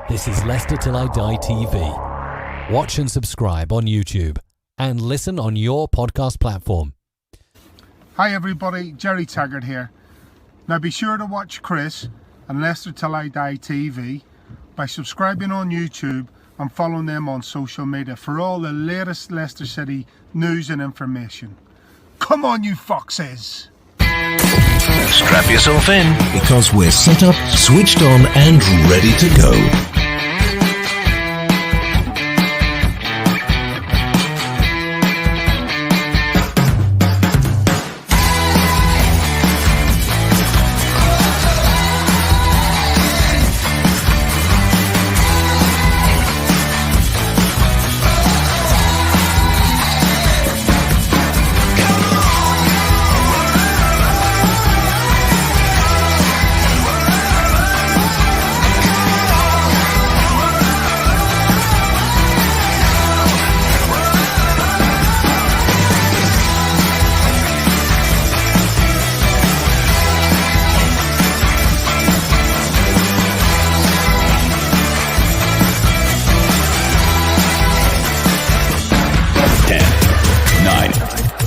This is Leicester Till I Die TV. Watch and subscribe on YouTube and listen on your podcast platform. Hi everybody, Jerry Taggart here. Now be sure to watch Chris and Leicester Till I Die TV by subscribing on YouTube and following them on social media for all the latest Leicester City news and information. Come on you foxes! Strap yourself in, because we're set up, switched on and ready to go.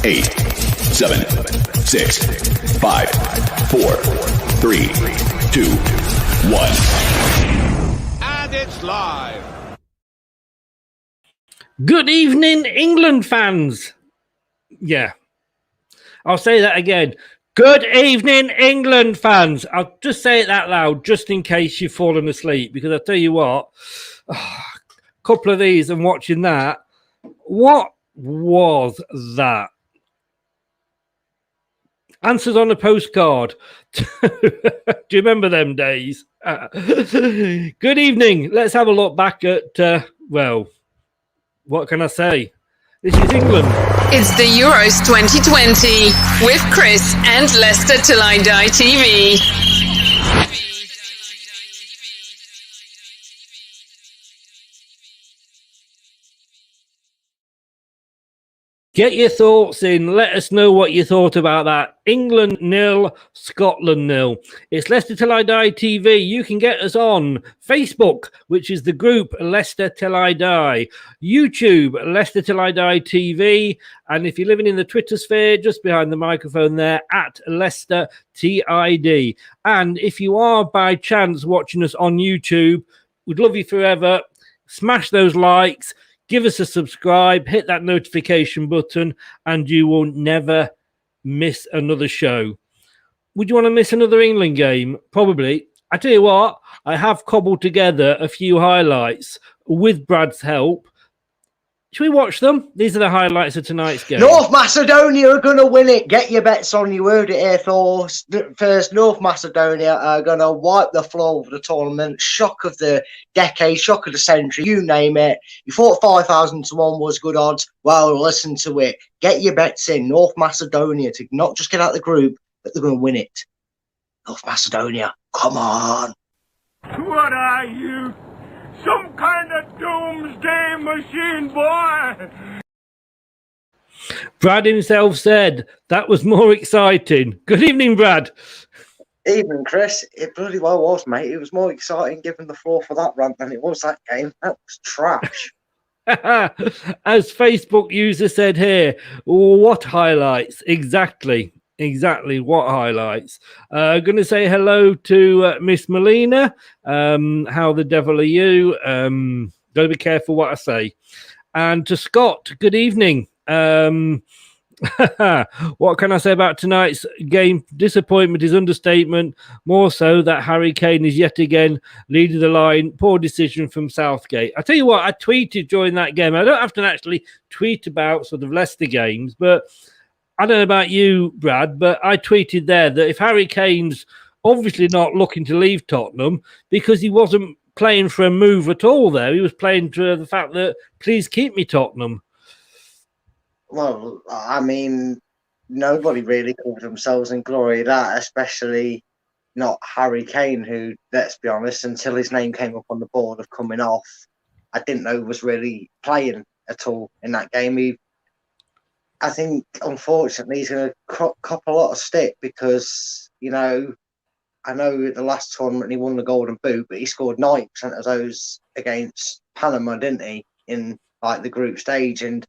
Eight, 7, 6, 5, 4, 3, 2, 1. And it's live. Good evening, England fans. Yeah, I'll say that again. Good evening, England fans. I'll just say it that loud, just in case you've fallen asleep, because I'll tell you what, a couple of these and watching that, what was that? Answers on a postcard. Do you remember them days? Good evening. Let's have a look back at, well, what can I say? This is England. It's the Euros 2020 with Chris and Leicester Till I Die TV. Get your thoughts in. Let us know what you thought about that. England 0, Scotland 0. It's Leicester Till I Die TV. You can get us on Facebook, which is the group Leicester Till I Die. YouTube, Leicester Till I Die TV. And if you're living in the Twitter sphere, just behind the microphone there, at Leicester TID. And if you are by chance watching us on YouTube, we'd love you forever. Smash those likes. Give us a subscribe, hit that notification button, and you will never miss another show. Would you want to miss another England game? Probably. I tell you what, I have cobbled together a few highlights with Brad's help. Should we watch them? These are the highlights of tonight's game. North Macedonia are going to win it. Get your bets on. You heard it here first. North Macedonia are going to wipe the floor of the tournament. Shock of the decade, shock of the century, you name it. You thought 5,000 to 1 was good odds. Well, listen to it. Get your bets in. North Macedonia to not just get out of the group, but they're going to win it. North Macedonia, come on. What are you? Some kind of doomsday machine, boy! Brad himself said that was more exciting. Good evening, Brad. Evening, Chris. It bloody well was, mate. It was more exciting giving the floor for that rant than it was that game. That was trash. As Facebook user said here, what highlights? Exactly what highlights. Going to say hello to Miss Melina. How the devil are you? Got to be careful what I say. And to Scott, good evening. What can I say about tonight's game? Disappointment is understatement. More so that Harry Kane is yet again leading the line. Poor decision from Southgate. I tell you what, I tweeted during that game. I don't have to actually tweet about sort of Leicester games, but I don't know about you, Brad, but I tweeted there that if Harry Kane's obviously not looking to leave Tottenham because he wasn't playing for a move at all there. He was playing to the fact that, please keep me, Tottenham. Well, I mean, nobody really covered themselves in glory of that, especially not Harry Kane, who, let's be honest, until his name came up on the board of coming off, I didn't know was really playing at all in that game. I think, unfortunately, he's going to cop a lot of stick because, you know, I know the last tournament he won the Golden Boot, but he scored 90% of those against Panama, didn't he, in like the group stage? And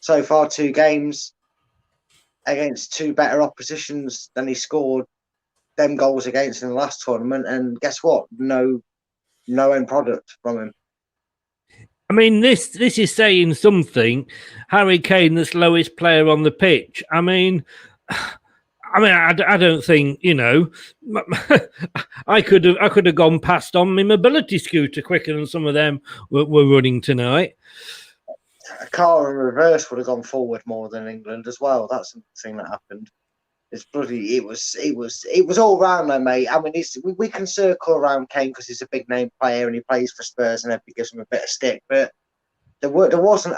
so far, 2 games against 2 better oppositions than he scored them goals against in the last tournament. And guess what? No end product from him. I mean, this is saying something. Harry Kane, the slowest player on the pitch. I mean, I don't think, you know, I could have gone past on my mobility scooter quicker than some of them were running tonight. A car in reverse would have gone forward more than England as well. That's the thing that happened. It's bloody. It was all round though, mate. I mean, we can circle around Kane because he's a big name player and he plays for Spurs and everybody gives him a bit of stick. But there wasn't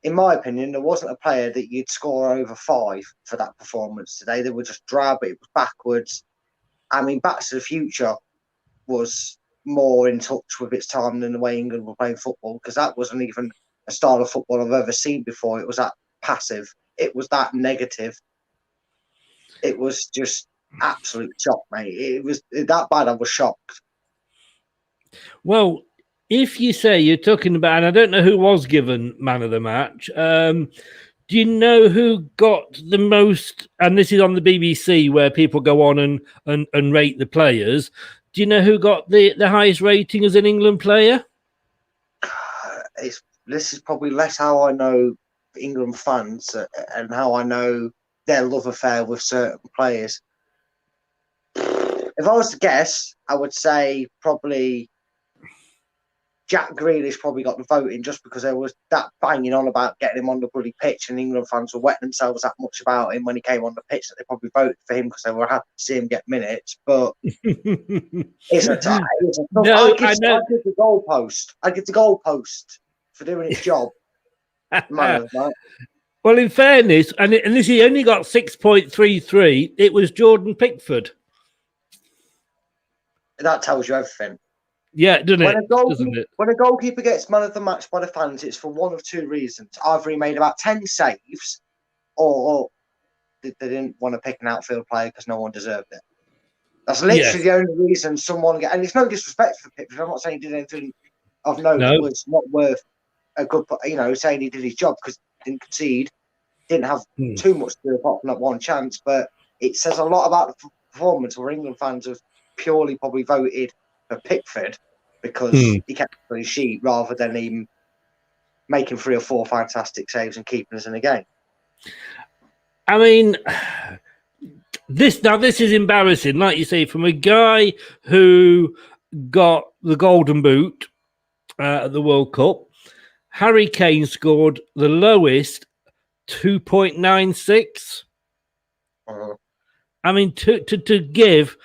in my opinion, there wasn't a player that you'd score over 5 for that performance today. They were just drab. It was backwards. I mean, Back to the Future was more in touch with its time than the way England were playing football, because that wasn't even a style of football I've ever seen before. It was that passive. It was that negative. It was just absolute shock, mate. It was that bad. I was shocked. Well, if you say you're talking about, and I don't know who was given man of the match, do you know who got the most? And this is on the BBC where people go on and rate the players. Do you know who got the highest rating as an England player? This is probably less how I know England fans and how I know their love affair with certain players. If I was to guess, I would say probably Jack Grealish probably got the voting just because there was that banging on about getting him on the bloody pitch, and England fans were wetting themselves that much about him when he came on the pitch that they probably voted for him because they were happy to see him get minutes. But it's a tough. No, I give the goalpost. I give the goalpost for doing its job. Well, in fairness, and this he only got 6.33. It was Jordan Pickford. That tells you everything. Yeah, doesn't it? When a goalkeeper gets man of the match by the fans, it's for one of 2 reasons. Either he made about 10 saves, or they didn't want to pick an outfield player because no one deserved it. That's literally the only reason someone get. And it's no disrespect for Pickford. I'm not saying he did anything of note that was not worth a good. You know, saying he did his job because he didn't concede, didn't have too much to do apart from that one chance. But it says a lot about the performance where England fans have purely probably voted for Pickford because he kept his sheet rather than him making 3 or 4 fantastic saves and keeping us in the game. I mean, this is embarrassing, like you say, from a guy who got the Golden Boot at the World Cup. Harry Kane scored the lowest 2.96. I mean, to give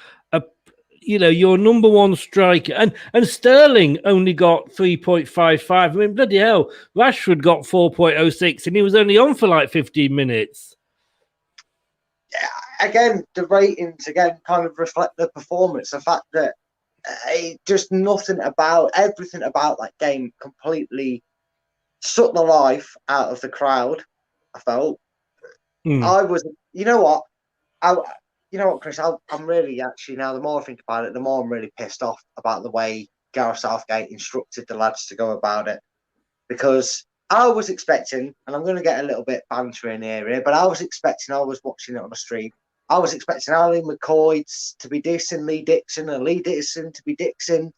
your number one striker, and Sterling only got 3.55. I mean, bloody hell, Rashford got 4.06, and he was only on for like 15 minutes. Yeah, again, the ratings kind of reflect the performance. The fact that just everything about that game completely sucked the life out of the crowd. I felt I was, you know what, Chris, I'm really actually, now the more I think about it, the more I'm really pissed off about the way Gareth Southgate instructed the lads to go about it. Because I was expecting, and I'm going to get a little bit banter in here, but I was watching it on the stream, I was expecting Ali McCoy to be dissing Lee Dixon and Lee Dixon to be dissing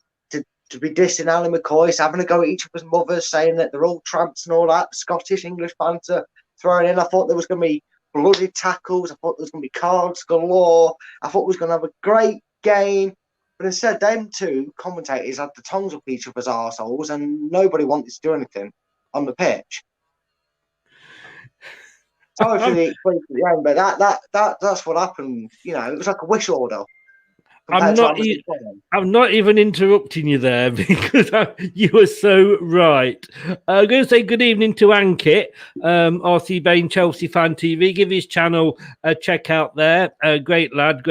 Ali McCoy, having a go at each of his mothers, saying that they're all tramps and all that, Scottish, English banter thrown in. I thought there was going to be bloody tackles. I thought there was going to be cards galore. I thought we was going to have a great game. But instead, them 2 commentators had the tongues up each other's arseholes and nobody wanted to do anything on the pitch. Sorry for the explain at the end, but that's what happened. You know, it was like a wish order. I'm not even interrupting you there because you were so right. I'm going to say good evening to Ankit, RC Bain, Chelsea Fan TV. Give his channel a check out there. Great lad.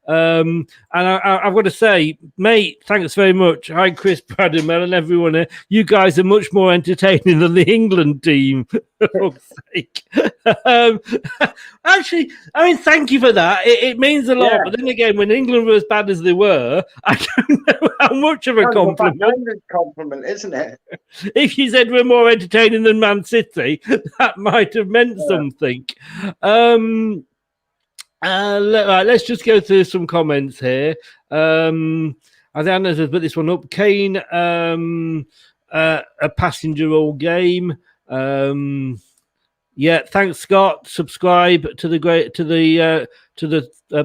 And I've got to say, mate, thanks very much. Hi, Chris, Brad, and Mel, and everyone here. You guys are much more entertaining than the England team, for fuck's sake. Actually, I mean, thank you for that. It means a lot. Yeah. But then again, when England were as bad as they were, I don't know how much of a compliment. Compliment, isn't it? If you said we're more entertaining than Man City, that might have meant something. Right, let's just go through some comments here. Adriana has put this one up. Kane, a passenger all game. Yeah, thanks, Scott. Subscribe to the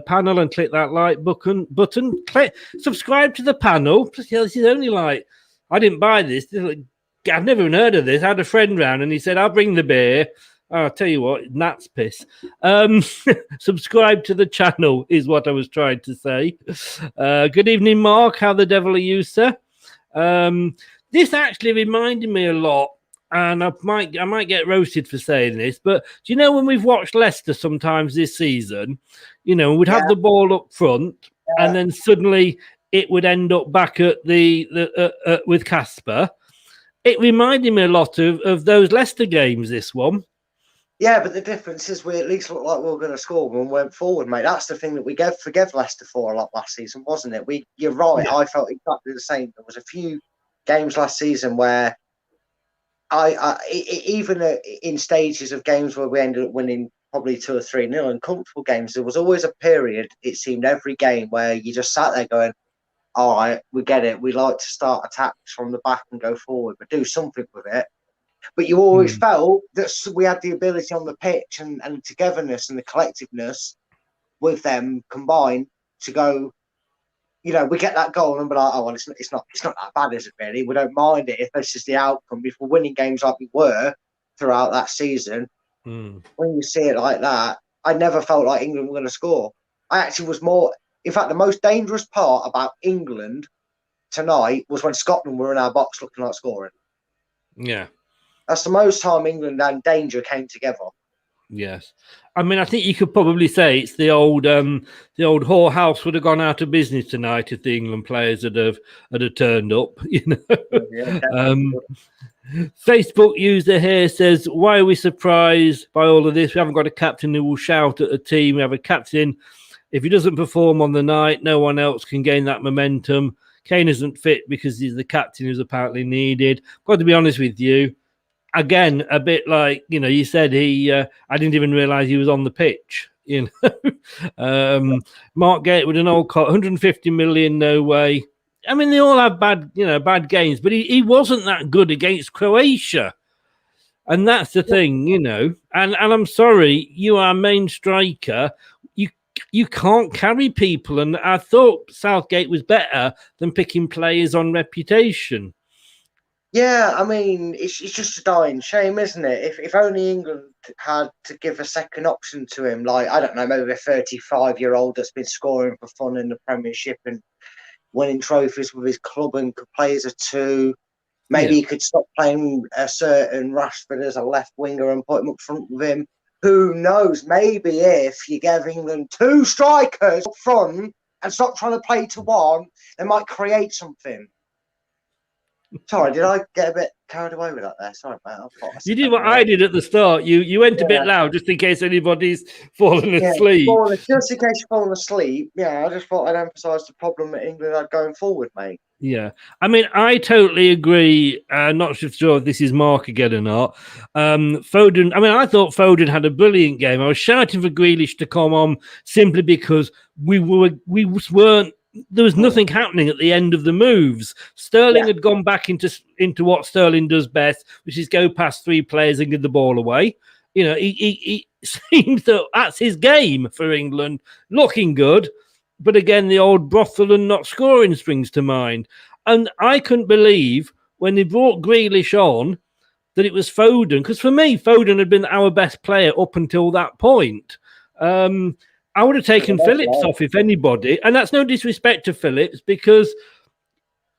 panel and click that like button. Click subscribe to the panel. This is only like, I didn't buy this. I've never even heard of this. I had a friend round and he said, I'll bring the beer. I'll tell you what, gnat's piss. Subscribe to the channel is what I was trying to say. Good evening, Mark. How the devil are you, sir? This actually reminded me a lot, and I might get roasted for saying this, but do you know when we've watched Leicester sometimes this season, you know, we'd have the ball up front, and then suddenly it would end up back at the with Casper. It reminded me a lot of those Leicester games, this one. Yeah, but the difference is we at least looked like we were going to score when we went forward, mate. That's the thing that we forgave Leicester for a lot last season, wasn't it? You're right. Yeah. I felt exactly the same. There was a few games last season where even in stages of games where we ended up winning probably 2 or 3-0 in comfortable games, there was always a period, it seemed, every game where you just sat there going, all right, we get it. We like to start attacks from the back and go forward, but do something with it. But you always felt that we had the ability on the pitch and togetherness and the collectiveness with them combined to go, you know, we get that goal and be like, oh, well, it's not that bad, is it really? We don't mind it if this is the outcome. If we're winning games like we were throughout that season, when you see it like that, I never felt like England were going to score. I actually was more, in fact, the most dangerous part about England tonight was when Scotland were in our box looking like scoring. Yeah. That's the most time England and danger came together. Yes, I mean, I think you could probably say it's the old whorehouse would have gone out of business tonight if the England players had turned up. You know. Yeah, Facebook user here says, "Why are we surprised by all of this? We haven't got a captain who will shout at a team. We have a captain. If he doesn't perform on the night, no one else can gain that momentum. Kane isn't fit because he's the captain who's apparently needed. Got to be honest with you." Again, a bit like, you know, you said I didn't even realize he was on the pitch, you know. Mark Gatewood and Olcott, 150 million, no way. I mean, they all have bad games, but he wasn't that good against Croatia. And that's the thing, you know. And I'm sorry, you are a main striker. You can't carry people. And I thought Southgate was better than picking players on reputation. Yeah, I mean, it's just a dying shame, isn't it? If only England had to give a second option to him, like, I don't know, maybe a 35-year-old that's been scoring for fun in the Premiership and winning trophies with his club and could play as a 2. Maybe he could stop playing a certain Rashford as a left winger and put him up front with him. Who knows? Maybe if you gave England 2 strikers up front and stop trying to play to one, they might create something. Sorry, did I get a bit carried away with that there? Sorry, mate. You did what I did at the start. You went a bit loud just in case anybody's fallen asleep. Just in case you're falling asleep. Yeah, I just thought I'd emphasise the problem that England had going forward, mate. Yeah, I mean, I totally agree. Not sure if this is Mark again or not. Foden, I mean, I thought Foden had a brilliant game. I was shouting for Grealish to come on simply because we weren't. There was nothing happening at the end of the moves. Sterling had gone back into what Sterling does best, which is go past 3 players and give the ball away. You know, he seems that that's his game for England, looking good. But again, the old brothel and not scoring springs to mind. And I couldn't believe when they brought Grealish on that it was Foden, because for me, Foden had been our best player up until that point. I would have taken Phillips off if anybody, and that's no disrespect to Phillips because,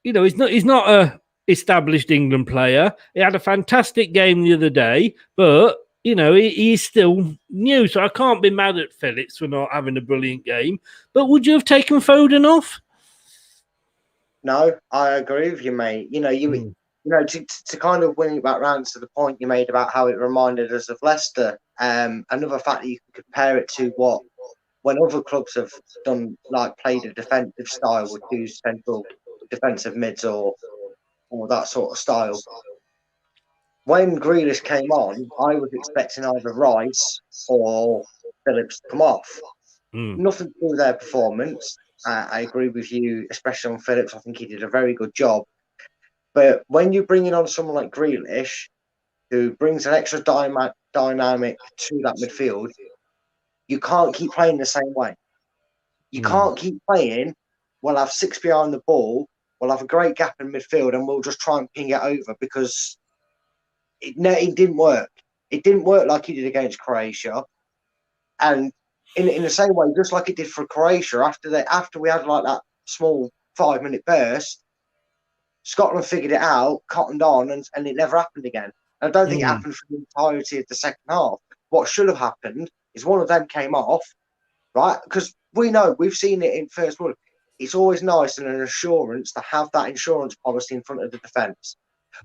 you know, he's not a established England player. He had a fantastic game the other day, but he's still new, so I can't be mad at Phillips for not having a brilliant game. But would you have taken Foden off? No, I agree with you, mate. To kind of bring it back round to the point you made about how it reminded us of Leicester. Another fact that you can compare it to when other clubs have done, like played a defensive style with two central defensive mids or that sort of style. When Grealish came on, I was expecting either Rice or Phillips to come off. Nothing to do with their performance. I agree with you, especially on Phillips. I think he did a very good job. But when you bring in on someone like Grealish, who brings an extra dynamic to that midfield, you can't keep playing the same way. You can't keep playing, we'll have six behind the ball, we'll have a great gap in midfield, and we'll just try and ping it over, because it didn't work. It didn't work like he did against Croatia. And in the same way, just like it did for Croatia, after we had like that small 5-minute burst, Scotland figured it out, cottoned on, and it never happened again. And I don't think it happened for the entirety of the second half. What should have happened is one of them came off, right? Because we've seen it in First World. It's always nice and an assurance to have that insurance policy in front of the defence.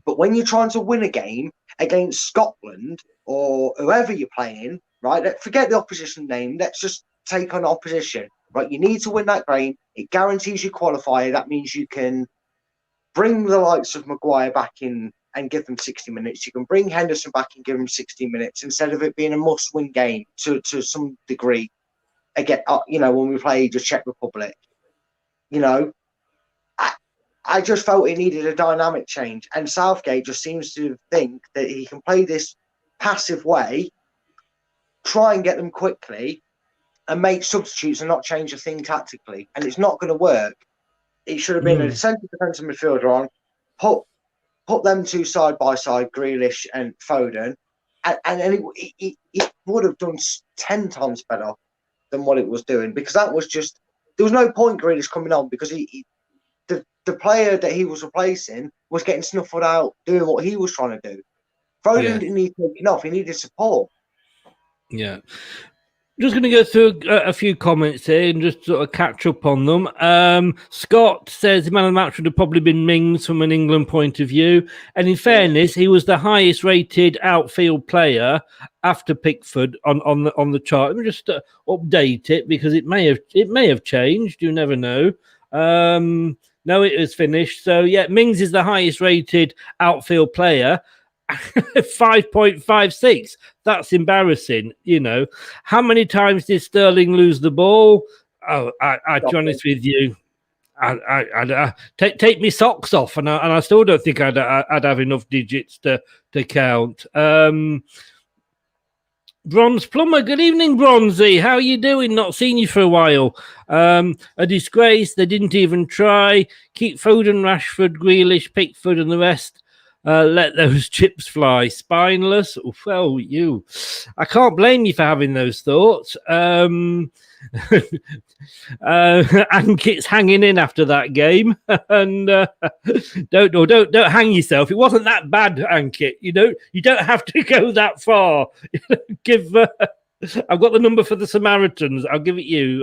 But when you're trying to win a game against Scotland or whoever you're playing, right? Forget the opposition name. Let's just take on opposition, right? You need to win that game. It guarantees you qualifier. That means you can bring the likes of Maguire back in and give them 60 minutes. You can bring Henderson back and give them 60 minutes instead of it being a must-win game to some degree. Again, when we play the Czech Republic, I just felt it needed a dynamic change. And Southgate just seems to think that he can play this passive way, try and get them quickly, and make substitutes and not change a thing tactically. And it's not going to work. It should have been a central defensive midfielder on, put them two side by side, Grealish and Foden, and then it would have done 10 times better than what it was doing, because that was just, there was no point Grealish coming on, because the player that he was replacing was getting snuffled out doing what he was trying to do. Foden didn't need taking off, he needed support. Yeah. Just going to go through a few comments here and just sort of catch up on them. Scott says the man of the match would have probably been Mings from an England point of view. And in fairness, he was the highest rated outfield player after Pickford on the chart. Let me just update it, because it may have changed. You never know. No, it was finished. So, yeah, Mings is the highest rated outfield player. 5.56. That's embarrassing. How many times did Sterling lose the ball? Oh, I to be honest with you, I'd take my socks off, and I still don't think I'd have enough digits to count. Bronze Plumber, good evening, Bronzy. How are you doing? Not seen you for a while. A disgrace. They didn't even try. Keep Foden, Rashford, Grealish, Pickford, and the rest. Let those chips fly. Spineless. Well, I can't blame you for having those thoughts. Ankit's hanging in after that game, and don't hang yourself. It wasn't that bad, Ankit. You don't have to go that far. I've got the number for the Samaritans. I'll give it you.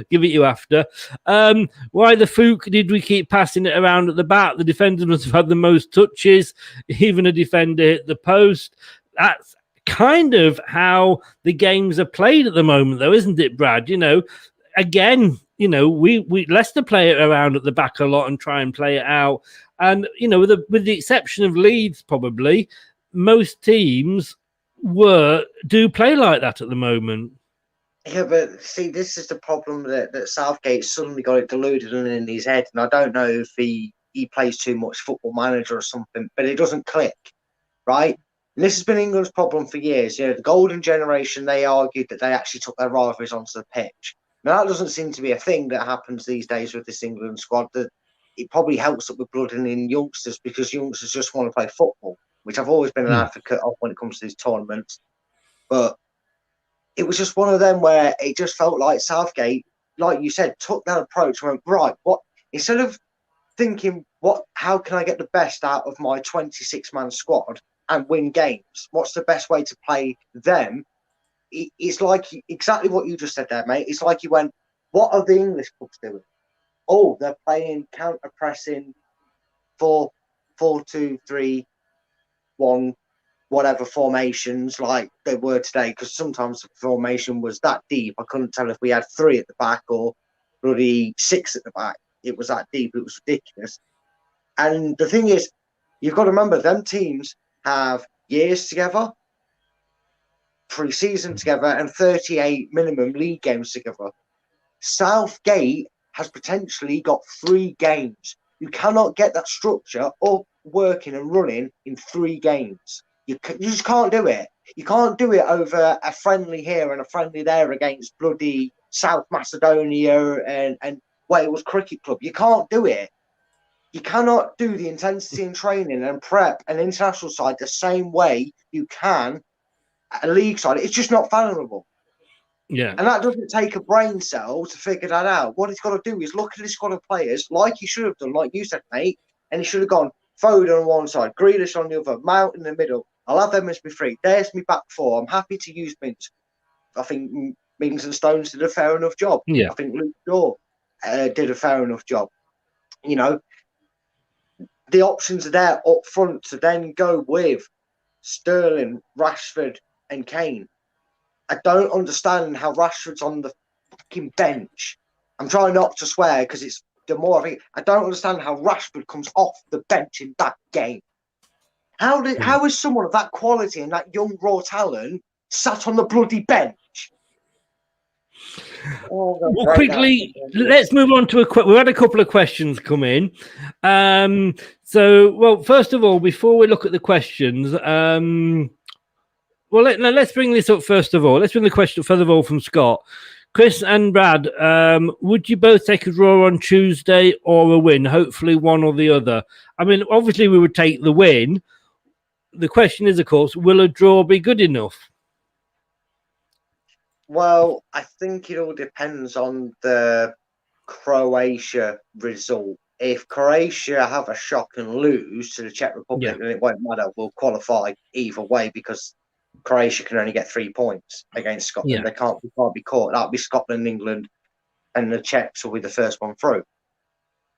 Give it you after. Why the fook did we keep passing it around at the back? The defenders must have had the most touches. Even a defender hit the post. That's kind of how the games are played at the moment, though, isn't it, Brad? Again, we Leicester play it around at the back a lot and try and play it out. And with the exception of Leeds, probably most teams do play like that at the moment. Yeah, but see, this is the problem that Southgate suddenly got it deluded in his head, and I don't know if he plays too much Football Manager or something, but it doesn't click, right? And this has been England's problem for years. The golden generation, they argued that they actually took their rivalries onto the pitch. Now, that doesn't seem to be a thing that happens these days with this England squad. That it probably helps up with blooding in youngsters, because youngsters just want to play football, which I've always been an advocate of when it comes to these tournaments. But it was just one of them where it just felt like Southgate, like you said, took that approach and went, right, instead of thinking, how can I get the best out of my 26-man squad? and win games. What's the best way to play them? It's like exactly what you just said there, mate. It's like you went, what are the English clubs doing? Oh, they're playing counter pressing 4-2-3-1, whatever formations like they were today. Because sometimes the formation was that deep, I couldn't tell if we had 3 at the back or bloody 6 at the back. It was that deep. It was ridiculous. And the thing is, you've got to remember, them teams have years together, pre-season together, and 38 minimum league games together. Southgate has potentially got 3 games. You cannot get that structure up, working and running in 3 games. You just can't do it. You can't do it over a friendly here and a friendly there against bloody South Macedonia and Wales Cricket Club. You can't do it. You cannot do the intensity in training and prep an international side the same way you can a league side. It's just not fathomable. Yeah. And that doesn't take a brain cell to figure that out. What he's got to do is look at his squad of players like he should have done, like you said, mate, and he should have gone Foden on one side, Grealish on the other, Mount in the middle. I'll have them as my 3. There's me back 4. I'm happy to use Mings. I think Mings and Stones did a fair enough job. Yeah. I think Luke Shaw did a fair enough job. You know, the options are there up front to then go with Sterling, Rashford, and Kane. I don't understand how Rashford's on the fucking bench. I'm trying not to swear because it's the more I think. I don't understand how Rashford comes off the bench in that game. How is someone of that quality and that young raw talent sat on the bloody bench? Well, quickly, let's move on to we had a couple of questions come in. Well, first of all, before we look at the questions, let's bring this up first of all. Let's bring the question further of all from Scott. Chris and Brad, would you both take a draw on Tuesday or a win? Hopefully one or the other. I mean, obviously we would take the win. The question is, of course, will a draw be good enough? Well, I think it all depends on the Croatia result. If Croatia have a shock and lose to the Czech Republic, then it won't matter. We'll qualify either way because Croatia can only get 3 points against Scotland. Yeah. They can't be caught. That'll be Scotland, England, and the Czechs will be the first one through.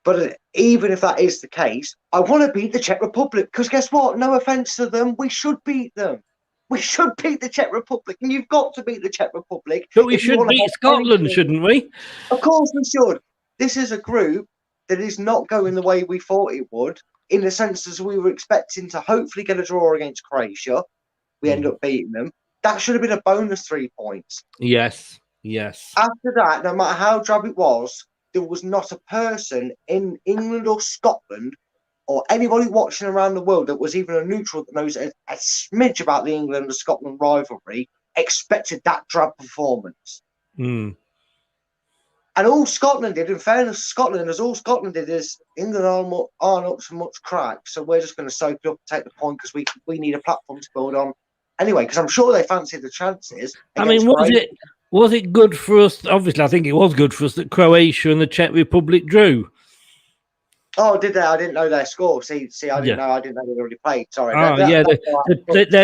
But even if that is the case, I want to beat the Czech Republic because guess what? No offence to them, we should beat them. We should beat the Czech Republic, and you've got to beat the Czech Republic. But we should beat Scotland, shouldn't we? Of course we should. This is a group that is not going the way we thought it would, in the sense as we were expecting to hopefully get a draw against Croatia. We end up beating them. That should have been a bonus 3 points. Yes. After that, no matter how drab it was, there was not a person in England or Scotland or anybody watching around the world that was even a neutral that knows a smidge about the England and Scotland rivalry expected that drab performance. Mm. And all Scotland did, in fairness, Scotland is England aren't up to much crack, so we're just going to soak it up and take the point because we need a platform to build on. Anyway, because I'm sure they fancied the chances. I mean, was it good for us? Obviously, I think it was good for us that Croatia and the Czech Republic drew. Oh, did they? I didn't know their score. See, I didn't know. I didn't know they'd already played. Sorry.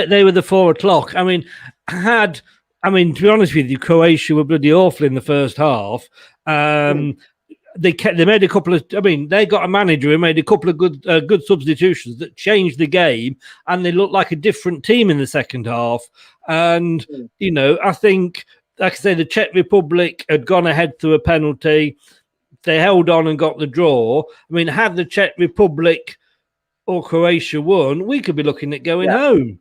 They were the 4 o'clock. I mean, to be honest with you, Croatia were bloody awful in the first half. They made a couple of. I mean, they got a manager who made a couple of good substitutions that changed the game, and they looked like a different team in the second half. And I think, like I say, the Czech Republic had gone ahead through a penalty. They held on and got the draw. I mean, had the Czech Republic or Croatia won, we could be looking at going home.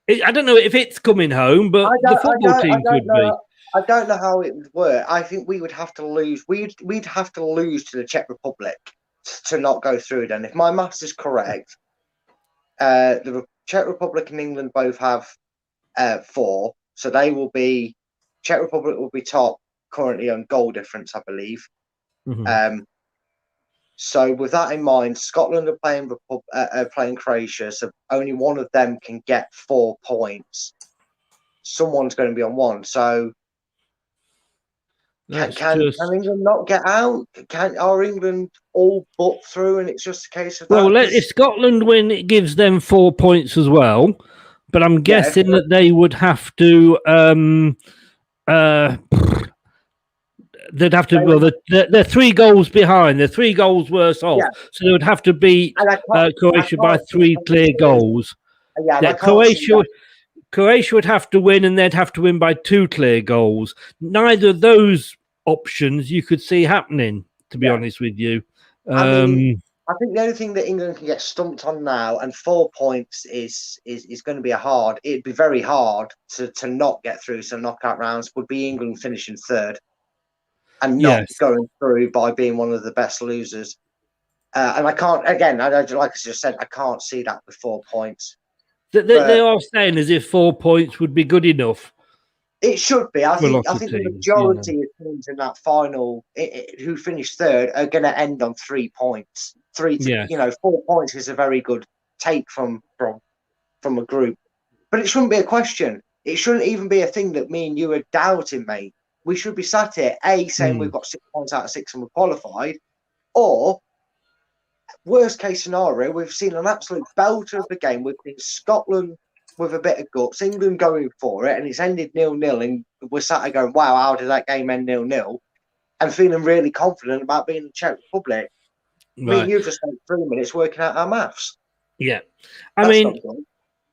I don't know if it's coming home, but the football team could be. I don't know how it would work. I think we would have to lose. We'd have to lose to the Czech Republic to not go through. Then, if my maths is correct, the Czech Republic and England both have 4, so they will be. Czech Republic will be top currently on goal difference, I believe. Mm-hmm. So with that in mind, Scotland are playing Croatia, so only one of them can get 4 points. Someone's going to be on 1. So Can England not get out? Are England all but through and it's just a case of that? Well, if Scotland win, it gives them 4 points as well. But I'm guessing that they would have to. They'd have to. Well, they're 3 goals behind. They're 3 goals worse off. Yeah. So they would have to beat Croatia by 3 clear goals. Yeah, Croatia would have to win, and they'd have to win by 2 clear goals. Neither of those options you could see happening, to be honest with you. I think the only thing that England can get stumped on now, and 4 points is going to be it'd be very hard to not get through some knockout rounds, would be England finishing 3rd and not going through by being one of the best losers. And I can't, again, like I just said, I can't see that with 4 points. They are saying as if 4 points would be good enough. It should be. I think the majority of teams in that final who finished 3rd are going to end on 3 points. 4 points is a very good take from a group. But it shouldn't be a question. It shouldn't even be a thing that me and you are doubting, mate. We should be sat here, saying we've got 6 points out of 6 and we're qualified, or worst case scenario, we've seen an absolute belter of the game. We've seen Scotland with a bit of guts, England going for it, and it's ended 0-0, and we're sat there going, wow, how did that game end 0-0? And feeling really confident about being the Czech Republic. Right. Me and you just spent 3 minutes working out our maths. Yeah.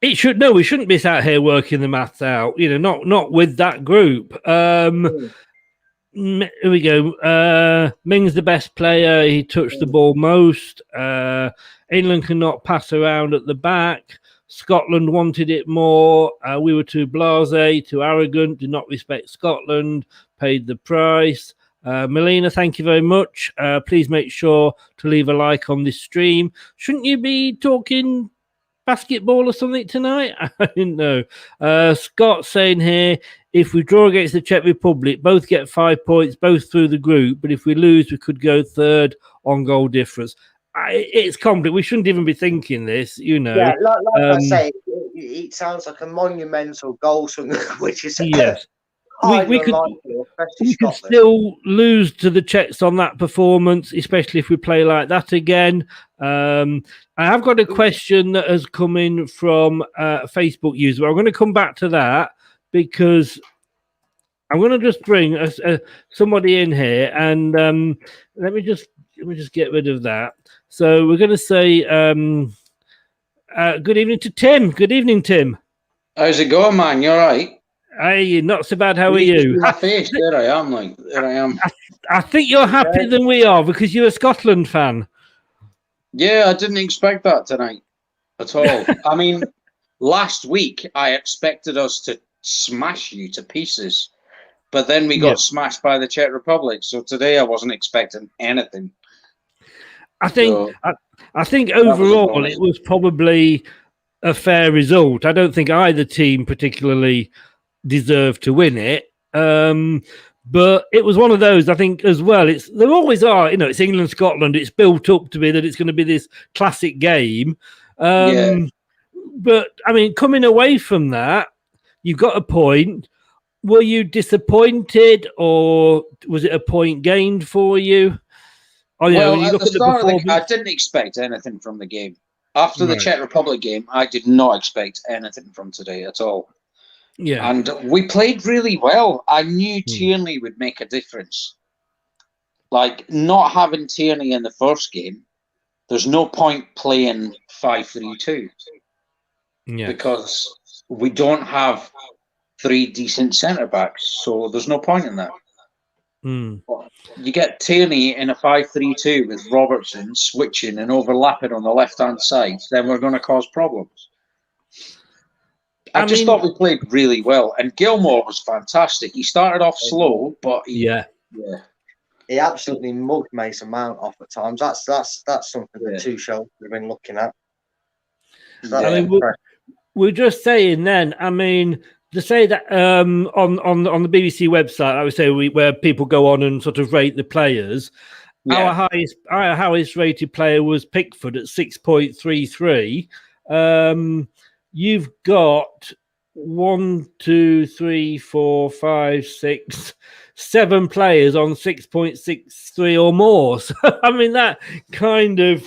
We shouldn't be sat here working the maths out, not with that group. Here we go. Ming's the best player. He touched the ball most. England cannot pass around at the back. Scotland wanted it more. We were too blasé, too arrogant, did not respect Scotland, paid the price. Melina, thank you very much. Please make sure to leave a like on this stream. Shouldn't you be talking basketball or something tonight? I didn't know. Scott saying here, if we draw against the Czech Republic, both get 5 points, both through the group. But if we lose, we could go 3rd on goal difference. It's complex. We shouldn't even be thinking this, Yeah, like I say, it sounds like a monumental goal swing, which is we could still lose to the Czechs on that performance, especially if we play like that again. I have got a question that has come in from a Facebook user. I'm going to come back to that because I'm going to just bring somebody in here, and let me just get rid of that. So we're going to say good evening to Tim. Good evening, Tim. How's it going, man? You all right? Hey, not so bad. How are you? My face. There I am. I think you're happier than we are because you're a Scotland fan. Yeah, I didn't expect that tonight at all. I mean, last week I expected us to smash you to pieces, but then we got smashed by the Czech Republic. So today I wasn't expecting anything. I think overall it was probably a fair result. I don't think either team particularly deserved to win it. But it was one of those, I think, as well. There always are, it's England, Scotland. It's built up to be that it's going to be this classic game. But, I mean, coming away from that, you got a point. Were you disappointed, or was it a point gained for you? At the start of I didn't expect anything from the game. After the Czech Republic game, I did not expect anything from today at all. Yeah, and we played really well. I knew Tierney would make a difference. Like, not having Tierney in the first game, there's no point playing 5-3-2. Yeah, because we don't have 3 decent centre backs, so there's no point in that. You get Tierney in a 5-3-2 with Robertson switching and overlapping on the left-hand side, then we're going to cause problems. I just thought we played really well, and Gilmore was fantastic. He started off slow, but he absolutely mugged Mason Mount off at times. That's something that Tuchel have been looking at. We're just saying then. I mean, to say that on the BBC website, I would say where people go on and sort of rate the players. Our highest rated player was Pickford at 6.33. You've got 1, 2, 3, 4, 5, 6, 7 players on 6.63 or more. So I mean, that kind of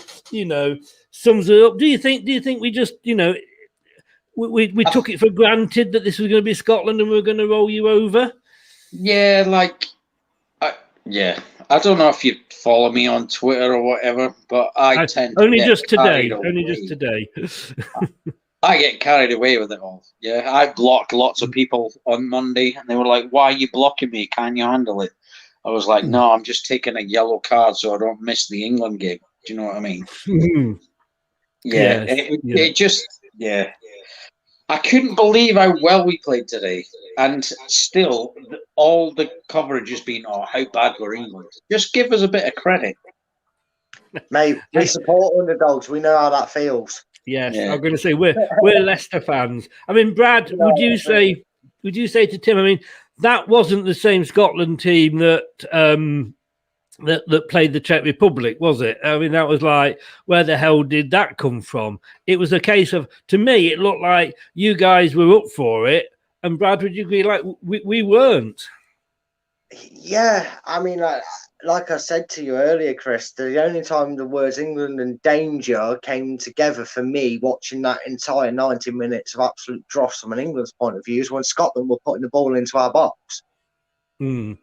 sums it up. Do you think we just we took it for granted that this was going to be Scotland and we were going to roll you over? Yeah, I don't know if you follow me on Twitter or whatever, but I tend to only just today. Only just today. I get carried away with it all. Yeah, I blocked lots of people on Monday, and they were like, "Why are you blocking me? Can you handle it?" I was like, "No, I'm just taking a yellow card so I don't miss the England game." Do you know what I mean? Yeah, it just I couldn't believe how well we played today, and still all the coverage has been, "Oh, how bad were England?" Just give us a bit of credit, mate. We support underdogs. We know how that feels. Yes, yeah. I'm going to say we're Leicester fans. I mean, Brad, would you say to Tim? I mean, that wasn't the same Scotland team that that played the Czech Republic, was it? I mean, that was like, where the hell did that come from? It was a case of, to me, it looked like you guys were up for it, and Brad, would you agree? Like we weren't. Yeah, I mean, like I said to you earlier, Chris, the only time the words England and danger came together for me watching that entire 90 minutes of absolute dross from an England's point of view is when Scotland were putting the ball into our box. I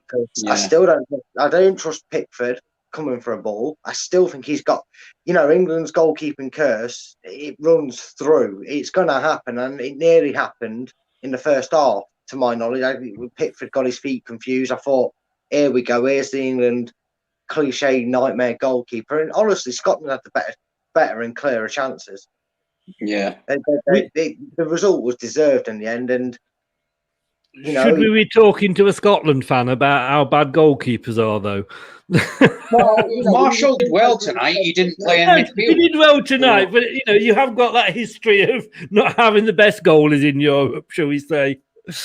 don't trust Pickford coming for a ball. I still think he's got, England's goalkeeping curse. It runs through. It's going to happen, and it nearly happened in the first half. To my knowledge, I think Pickford got his feet confused. I thought, here we go. Here's the England cliche nightmare goalkeeper. And honestly, Scotland had the better and clearer chances. Yeah. The result was deserved in the end. And should we be talking to a Scotland fan about how bad goalkeepers are, though? Well, Marshall did well tonight. He didn't play in midfield. He did well tonight, but you have got that history of not having the best goalies in Europe, shall we say?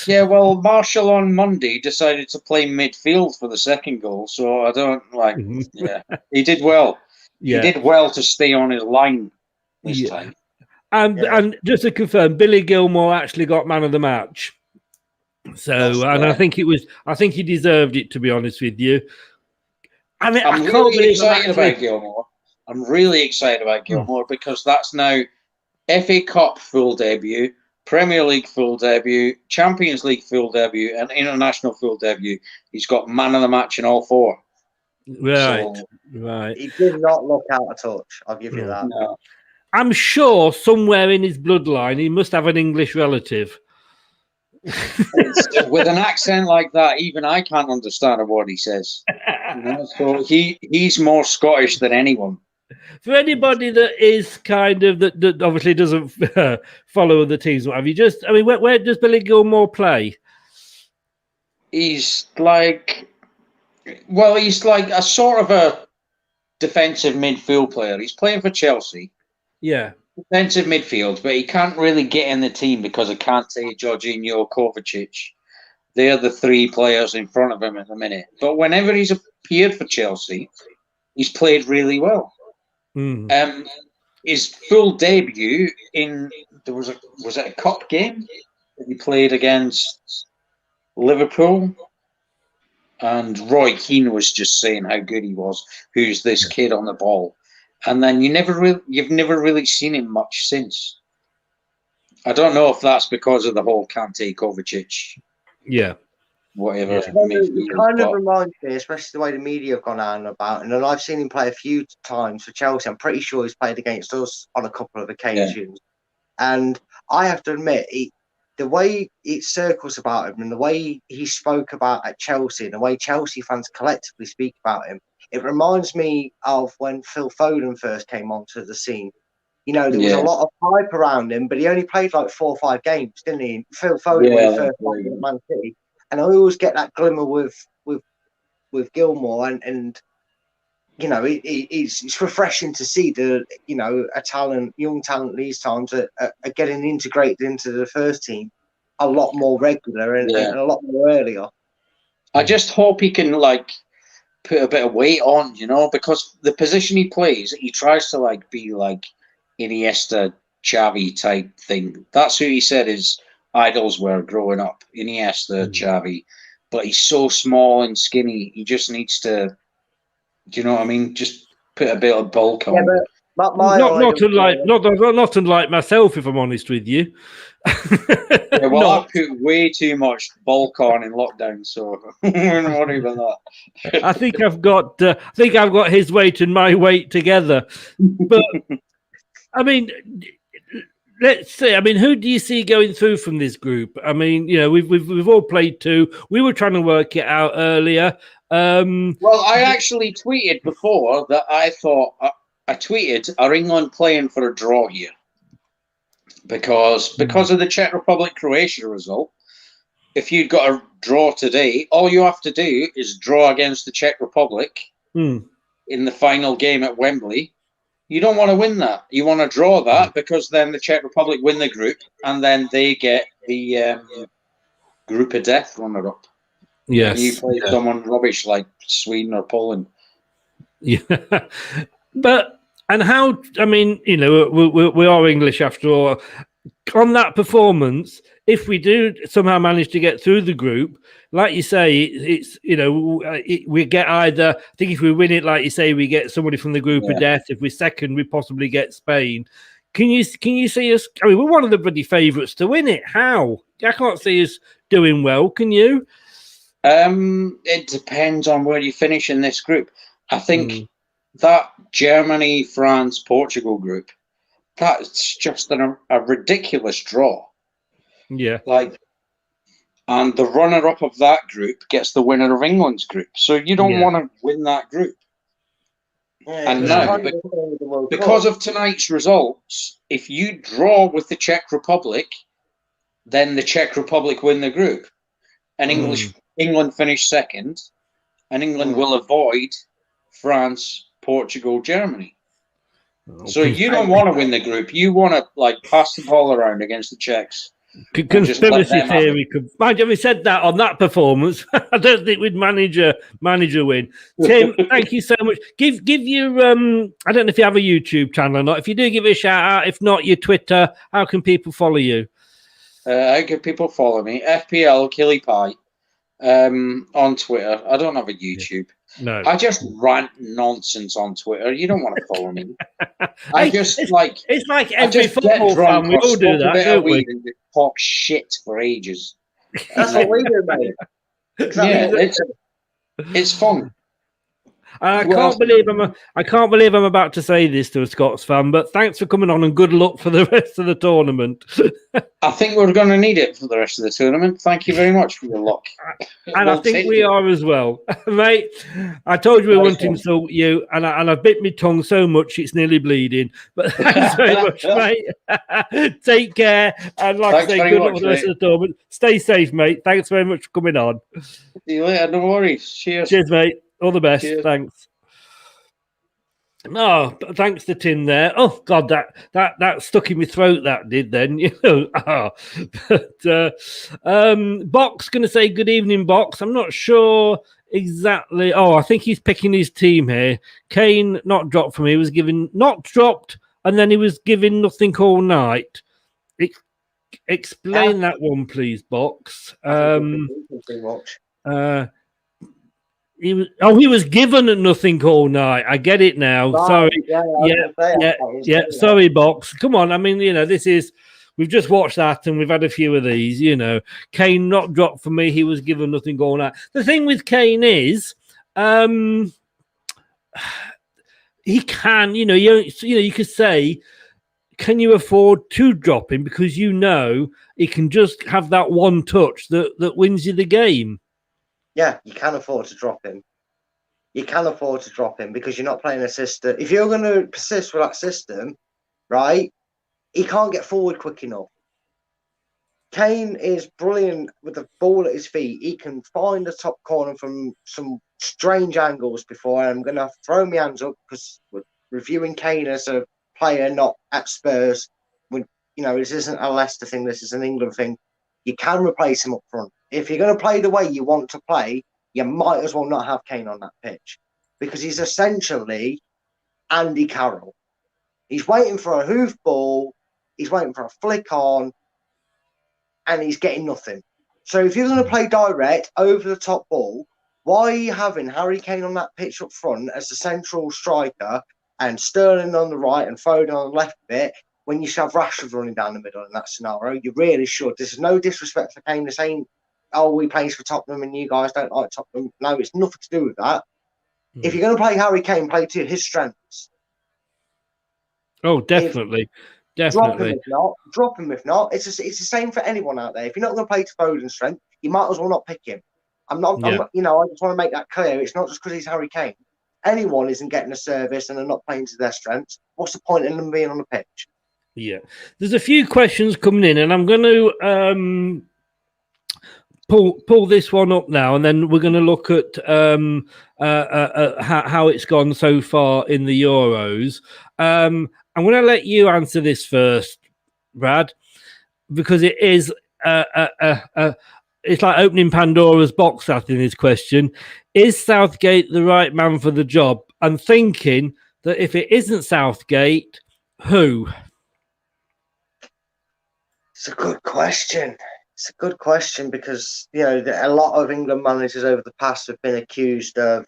Yeah, well, Marshall on Monday decided to play midfield for the second goal, so I don't like. Yeah, he did well. Yeah. He did well to stay on his line this time. And just to confirm, Billy Gilmour actually got man of the match. So, I think he deserved it, to be honest with you. And I'm really excited about Gilmour. I'm really excited about Gilmour because that's now FA Cup full debut, Premier League full debut, Champions League full debut, and international full debut. He's got man of the match in all 4. Right. He did not look out of touch. I'll give you that. No. I'm sure somewhere in his bloodline he must have an English relative. With an accent like that, even I can't understand what he says. So he's more Scottish than anyone. For anybody that is kind of that obviously doesn't follow the teams, what have you? Where does Billy Gilmour play? He's like a sort of a defensive midfield player. He's playing for Chelsea. Yeah. Defensive midfield, but he can't really get in the team because of Kante, Jorginho, Kovacic. They're the 3 players in front of him at the minute. But whenever he's appeared for Chelsea, he's played really well. His full debut was it a cup game that he played against Liverpool, and Roy Keane was just saying how good he was. Who's this kid on the ball? And then you've never really seen him much since. I don't know if that's because of the whole Kante Kovacic. Yeah. Whatever. Yeah. It kind of reminds me, especially the way the media have gone on about it. And I've seen him play a few times for Chelsea. I'm pretty sure he's played against us on a couple of occasions. Yeah. And I have to admit, the way it circles about him and the way he spoke about at Chelsea and the way Chelsea fans collectively speak about him, it reminds me of when Phil Foden first came onto the scene. There was a lot of hype around him, but he only played like 4 or 5 games, didn't he? Phil Foden when he first played at Man City. And I always get that glimmer with Gilmour, and it's refreshing to see the young talent these times are getting integrated into the first team a lot more regular and a lot more earlier. I just hope he can put a bit of weight on, because the position he plays, he tries to be like Iniesta, Xavi type thing. That's who he said is idols were growing up. Iniesta, Xavi. But he's so small and skinny. He just needs to, do you know what I mean? Just put a bit of bulk on. Yeah, but not unlike myself, if I'm honest with you. Yeah, well, I put way too much bulk on in lockdown, so don't worry about that. I think I've got his weight and my weight together. But I mean, let's see. I mean, who do you see going through from this group? I mean, we've all played 2. We were trying to work it out earlier. Well, I actually tweeted before that I thought I tweeted, are England playing for a draw here? Because of the Czech Republic Croatia result, if you'd got a draw today, all you have to do is draw against the Czech Republic in the final game at Wembley. You don't want to win that. You want to draw that because then the Czech Republic win the group and then they get the group of death runner-up. Yes. And you play someone rubbish like Sweden or Poland. Yeah. But, and how, I mean, we are English after all. On that performance, if we do somehow manage to get through the group, like you say, it's we get either. I think if we win it, like you say, we get somebody from the group of death. If we're second, we possibly get Spain. Can you see us? I mean, we're one of the bloody favourites to win it. How? I can't see us doing well. Can you? It depends on where you finish in this group. I think that Germany, France, Portugal group, that's just a ridiculous draw. Yeah. And the runner-up of that group gets the winner of England's group. So you don't want to win that group. Yeah, and now, because of tonight's results, if you draw with the Czech Republic, then the Czech Republic win the group. And England finish second. And England will avoid France, Portugal, Germany. So you don't want to win the group. You want to pass the ball around against the Czechs. Conspiracy theory. Mind you, we said that on that performance. I don't think we'd manage a win. Tim, thank you so much. Give your I don't know if you have a YouTube channel or not. If you do, give it a shout out. If not, your Twitter. How can people follow you? How can people follow me? FPL Killy Pie on Twitter. I don't have a YouTube. No, I just rant nonsense on Twitter. You don't want to follow me. It's like every football fan. We all do that, don't we? And just talk shit for ages. That's what we do, mate. Yeah, it's fun. I can't believe I'm about to say this to a Scots fan, but thanks for coming on and good luck for the rest of the tournament. I think we're going to need it for the rest of the tournament. Thank you very much for your luck. And I think we are as well. Mate, I told you we wouldn't insult you, and I bit my tongue so much it's nearly bleeding. But thanks very much, mate. Take care. And like I say, good luck for the rest of the tournament. Stay safe, mate. Thanks very much for coming on. See you later. No worries. Cheers. Cheers, mate. All the best. Cheers. Thanks. Oh, thanks to Tim there. Oh God, that stuck in my throat. That did then. But Box going to say good evening, Box. I'm not sure exactly. Oh, I think he's picking his team here. Kane not dropped for me. He was not dropped, and then he was given nothing all night. Explain that one, please, Box. He was given nothing all night. I get it now. Sorry. Yeah. Sorry, Box. Come on. I mean, we've just watched that and we've had a few of these, Kane not dropped for me. He was given nothing all night. The thing with Kane is, he can, you could say, can you afford to drop him? Because he can just have that one touch that wins you the game. Yeah, you can afford to drop him. You can afford to drop him because you're not playing a system. If you're going to persist with that system, right, he can't get forward quick enough. Kane is brilliant with the ball at his feet. He can find the top corner from some strange angles before. I'm going to throw my hands up because we're reviewing Kane as a player, not at Spurs. This isn't a Leicester thing. This is an England thing. You can replace him up front. If you're going to play the way you want to play, you might as well not have Kane on that pitch because he's essentially Andy Carroll. He's waiting for a hoof ball. He's waiting for a flick on. and he's getting nothing. So if you're going to play direct, over the top ball, why are you having Harry Kane on that pitch up front as the central striker and Sterling on the right and Foden on the left of it when you should have Rashford running down the middle in that scenario? You really should. This is no disrespect for Kane. This ain't, oh, we plays for Tottenham and you guys don't like Tottenham. No, it's nothing to do with that. If you're going to play Harry Kane, play to his strengths. Oh, definitely. Drop him if not. It's the same for anyone out there. If you're not going to play to Foden's strength, you might as well not pick him. I'm not, I just want to make that clear. It's not just because he's Harry Kane. Anyone isn't getting a service and they're not playing to their strengths. What's the point in them being on the pitch? Yeah. There's a few questions coming in, and I'm going to pull this one up now, and then we're going to look at how it's gone so far in the Euros. I'm going to let you answer this first, Brad, because it is it's like opening Pandora's box. Asking this question: is Southgate the right man for the job? I'm thinking that if it isn't Southgate, who? It's a good question. It's a good question because, you know, a lot of England managers over the past have been accused of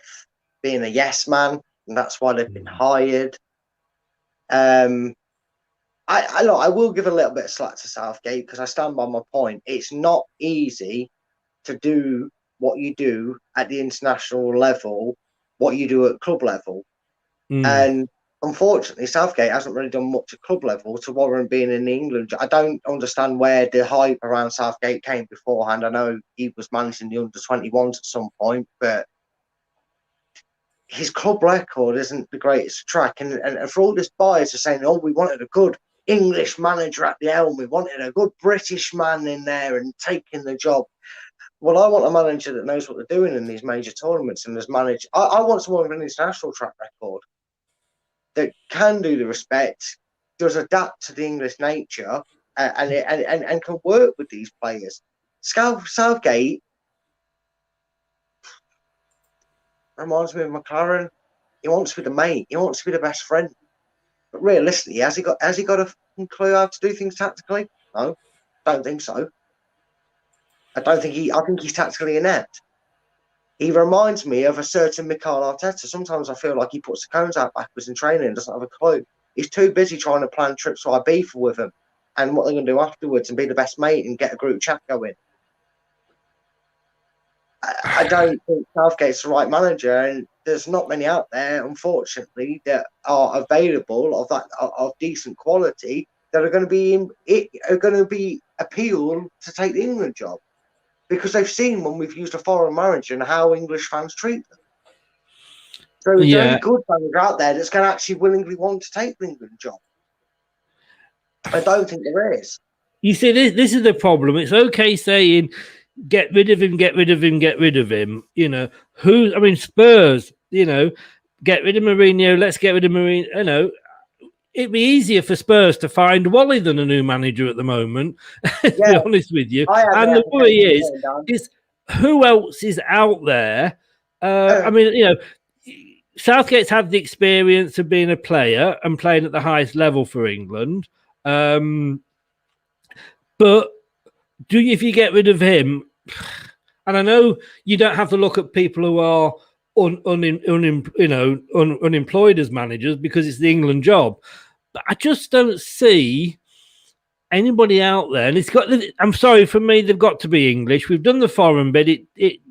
being a yes man, and that's why they've been hired. I will give a little bit of slack to Southgate because I stand by my point. It's not easy to do what you do at the international level, what you do at club level. And unfortunately, Southgate hasn't really done much at club level to warrant being in England. I don't understand where the hype around Southgate came beforehand. I know he was managing the under-21s at some point, but his club record isn't the greatest track. And for all this bias of saying, oh, we wanted a good English manager at the helm, we wanted a good British man in there and taking the job. Well, I want a manager that knows what they're doing in these major tournaments and has managed. I want someone with an international track record that can do the respect, does adapt to the English nature, and can work with these players. Southgate reminds me of McLaren. He wants to be the mate. He wants to be the best friend. But realistically, has he got a clue how to do things tactically? No, don't think so. I think he's tactically inept. He reminds me of a certain Mikel Arteta. Sometimes I feel like he puts the cones out backwards in training and doesn't have a clue. He's too busy trying to plan trips to Ibiza with him and what they're going to do afterwards and be the best mate and get a group chat going. I don't think Southgate's the right manager, and there's not many out there, unfortunately, that are available of decent quality that are going to be appealed to take the England job. Because they've seen when we've used a foreign manager and how English fans treat them. So is there any good manager out there that's going to actually willingly want to take the England job? I don't think there is. You see, this is the problem. It's okay saying, get rid of him, get rid of him, get rid of him. You know, Spurs, you know, get rid of Mourinho, let's get rid of Mourinho. You know, it'd be easier for Spurs to find Wally than a new manager at the moment, to be honest with you. And the worry is who else is out there? I mean, you know, Southgate's had the experience of being a player and playing at the highest level for England. But if you get rid of him, and I know you don't have to look at people who are unemployed as managers because it's the England job. But I just don't see anybody out there. And I'm sorry, for me, they've got to be English. We've done the foreign bit. It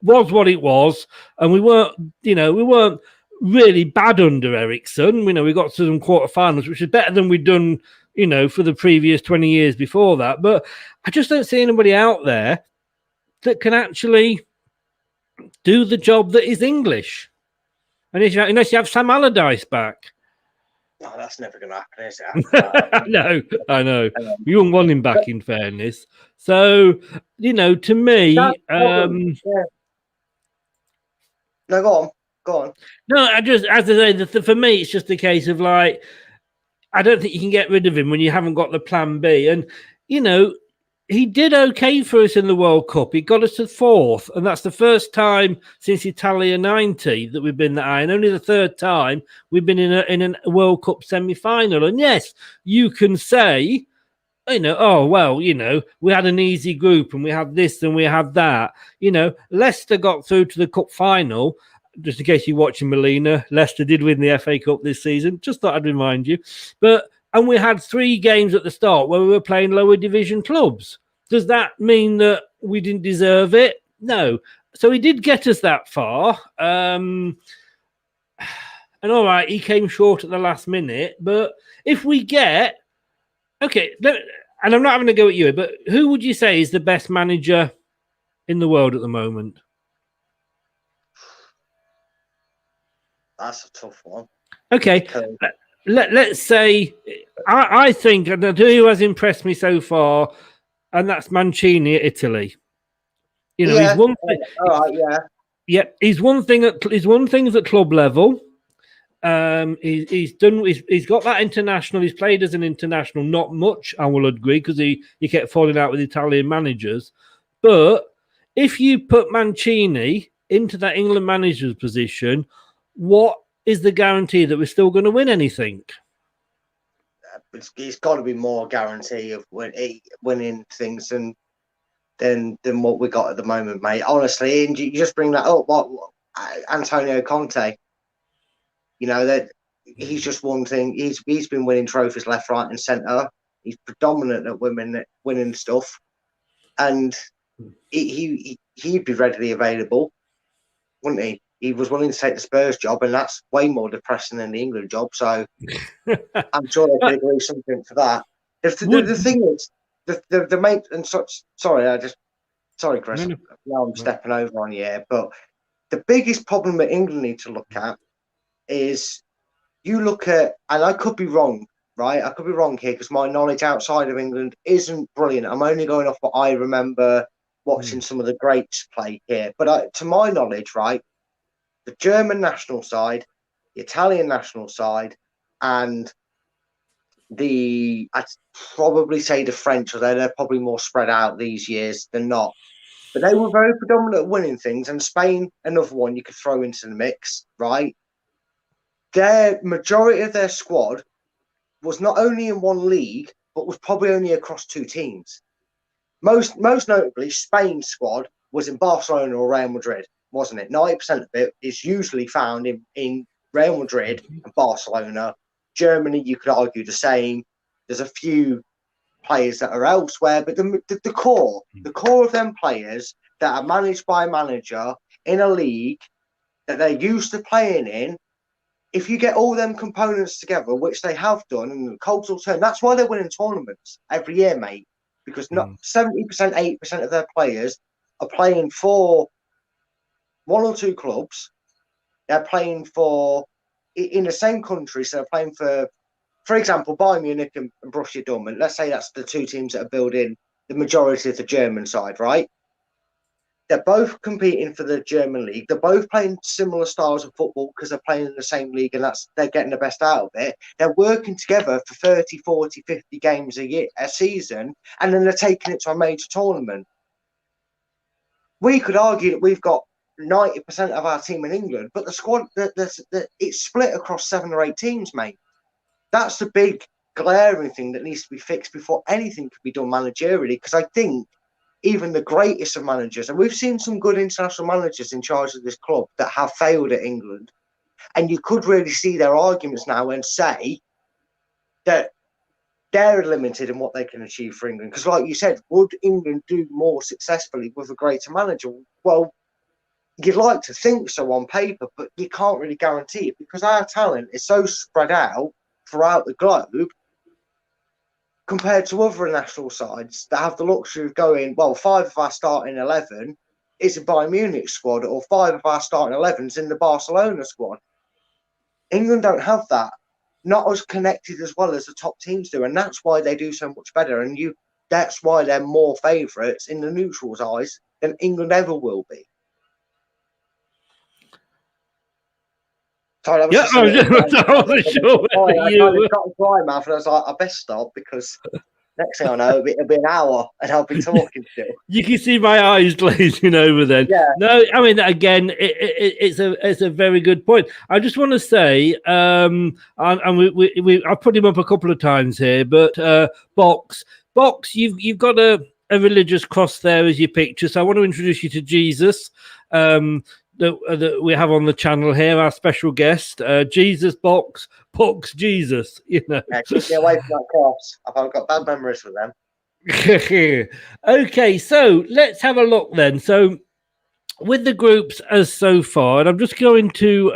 was what it was. And we weren't really bad under Ericsson. We got to some quarterfinals, which is better than we'd done, for the previous 20 years before that. But I just don't see anybody out there that can actually do the job that is English. And unless you have Sam Allardyce back. No, that's never going to happen, is it? No, I know. You wouldn't want him back, in fairness. So, to me... No, go on. No, as I say, for me, it's just a case of, I don't think you can get rid of him when you haven't got the plan B. And, he did okay for us in the World Cup. He got us to fourth, and that's the first time since Italia 90 that we've been that high, and only the third time we've been in a World Cup semi-final. And yes, you can say oh, well, we had an easy group and we have this and we have that. Leicester got through to the cup final. Just in case you're watching, Melina, Leicester did win the FA Cup this season. Just thought I'd remind you. And we had 3 games at the start where we were playing lower division clubs. Does that mean that we didn't deserve it? No. So he did get us that far. And all right, he came short at the last minute. But if we get... Okay, and I'm not having to go at you, but who would you say is the best manager in the world at the moment? That's a tough one. Okay, let's say I think, and I know who has impressed me so far, and that's Mancini at Italy. He's one thing. All right, yeah. Yeah, he's one thing at club level. He's got that international. He's played as an international, not much, I will agree, because he kept falling out with Italian managers. But if you put Mancini into that England manager's position, what is the guarantee that we're still going to win anything? It's got to be more guarantee of winning things than what we got at the moment, mate. Honestly, and you just bring that up. What Antonio Conte? That he's just one thing. He's been winning trophies left, right, and centre. He's predominant at winning stuff, and he'd be readily available, wouldn't he? He was willing to take the Spurs job, and that's way more depressing than the England job. So I'm sure they could agree something for that. The thing is, the mate and such. Sorry, Chris. Now I'm stepping over on you here, but the biggest problem that England need to look at is you look at, and I could be wrong, right? I could be wrong here because my knowledge outside of England isn't brilliant. I'm only going off what I remember watching some of the greats play here. But to my knowledge, right, the German national side, the Italian national side, and I'd probably say the French, although they're probably more spread out these years than not. But they were very predominant at winning things, and Spain, another one you could throw into the mix, right? Their majority of their squad was not only in one league, but was probably only across 2 teams. Most notably, Spain's squad was in Barcelona or Real Madrid, wasn't it? 90% of it is usually found in Real Madrid and Barcelona. Germany, you could argue the same. There's a few players that are elsewhere, but the core of them players that are managed by a manager in a league that they're used to playing in, if you get all them components together, which they have done, and the cogs will turn, that's why they're winning tournaments every year, mate. Because not 70%, 80% of their players are playing for 1 or 2 clubs. They're playing for in the same country, so they're playing for example, Bayern Munich and Borussia Dortmund. Let's say that's the 2 teams that are building the majority of the German side, right? They're both competing for the German league. They're both playing similar styles of football because they're playing in the same league, and they're getting the best out of it. They're working together for 30, 40, 50 games a season, and then they're taking it to a major tournament. We could argue that we've got 90% of our team in England, but the squad, it's split across 7 or 8 teams, mate. That's the big glaring thing that needs to be fixed before anything can be done managerially, because I think even the greatest of managers, and we've seen some good international managers in charge of this club that have failed at England, and you could really see their arguments now and say that they're limited in what they can achieve for England. Because like you said, would England do more successfully with a greater manager? Well, you'd like to think so on paper, but you can't really guarantee it because our talent is so spread out throughout the globe compared to other national sides that have the luxury of going, well, 5 of our starting 11 is a Bayern Munich squad, or 5 of our starting 11s in the Barcelona squad. England don't have that. Not as connected as well as the top teams do, and that's why they do so much better. And that's why they're more favourites in the neutrals' eyes than England ever will be. Sorry, I was sure. I got a dry mouth, and I was like, I best stop because next thing I know, it'll be an hour, and I'll be talking still. You can see my eyes glazing over. Then, yeah. No, I mean, again, it's a very good point. I just want to say, and I put him up a couple of times here, but Box, Box, you've got a religious cross there as your picture, so I want to introduce you to Jesus. That we have on the channel here, our special guest, Jesus Box Jesus. You know, Yeah, keep me away from that cross. I've got bad memories with them. Okay, so let's have a look then. So with the groups as so far, and I'm just going to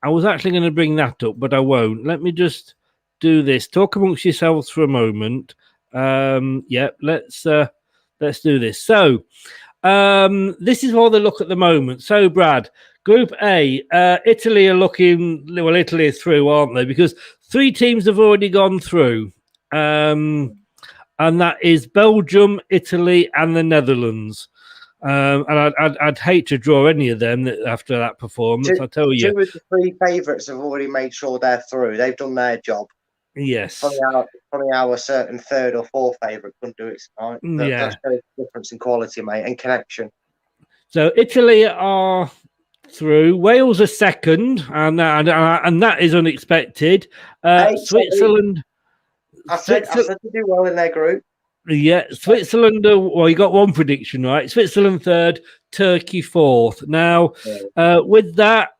I was actually going to bring that up, but I won't. Let me just do this. Talk amongst yourselves for a moment. Yeah, let's do this. So this is how they look at the moment. So Brad, Group A, Italy are looking, well, Italy is through, aren't they? Because 3 teams have already gone through. And that is Belgium, Italy, and the Netherlands. And I'd hate to draw any of them after that performance. I tell you, 2 of the 3 favourites have already made sure they're through. They've done their job. Yes. Funny how a certain 3rd or 4th favourite couldn't do it tonight. That shows the difference in quality, mate, and connection. So Italy are through. Wales are second, and that is unexpected. Switzerland. I said to do well in their group. Yeah, Switzerland. Well, you got one prediction right. Switzerland 3rd, Turkey 4th. Now, with that,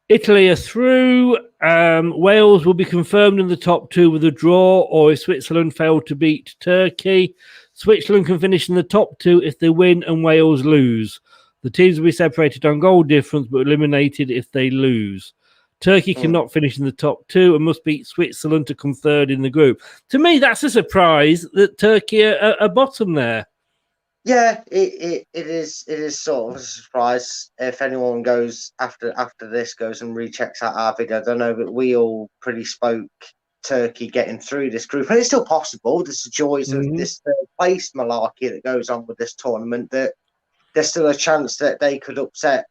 Italy are through. Wales will be confirmed in the top 2 with a draw, or if Switzerland fail to beat Turkey, Switzerland can finish in the top 2 if they win and Wales lose. The teams will be separated on goal difference, but eliminated if they lose. Turkey cannot finish in the top 2 and must beat Switzerland to come 3rd in the group. To me, that's a surprise that Turkey are bottom there. Yeah, it is sort of a surprise. If anyone goes after this goes and rechecks out our video, they know that we all pretty spoke Turkey getting through this group, and it's still possible. There's the joys of this 3rd place malarkey that goes on with this tournament. That there's still a chance that they could upset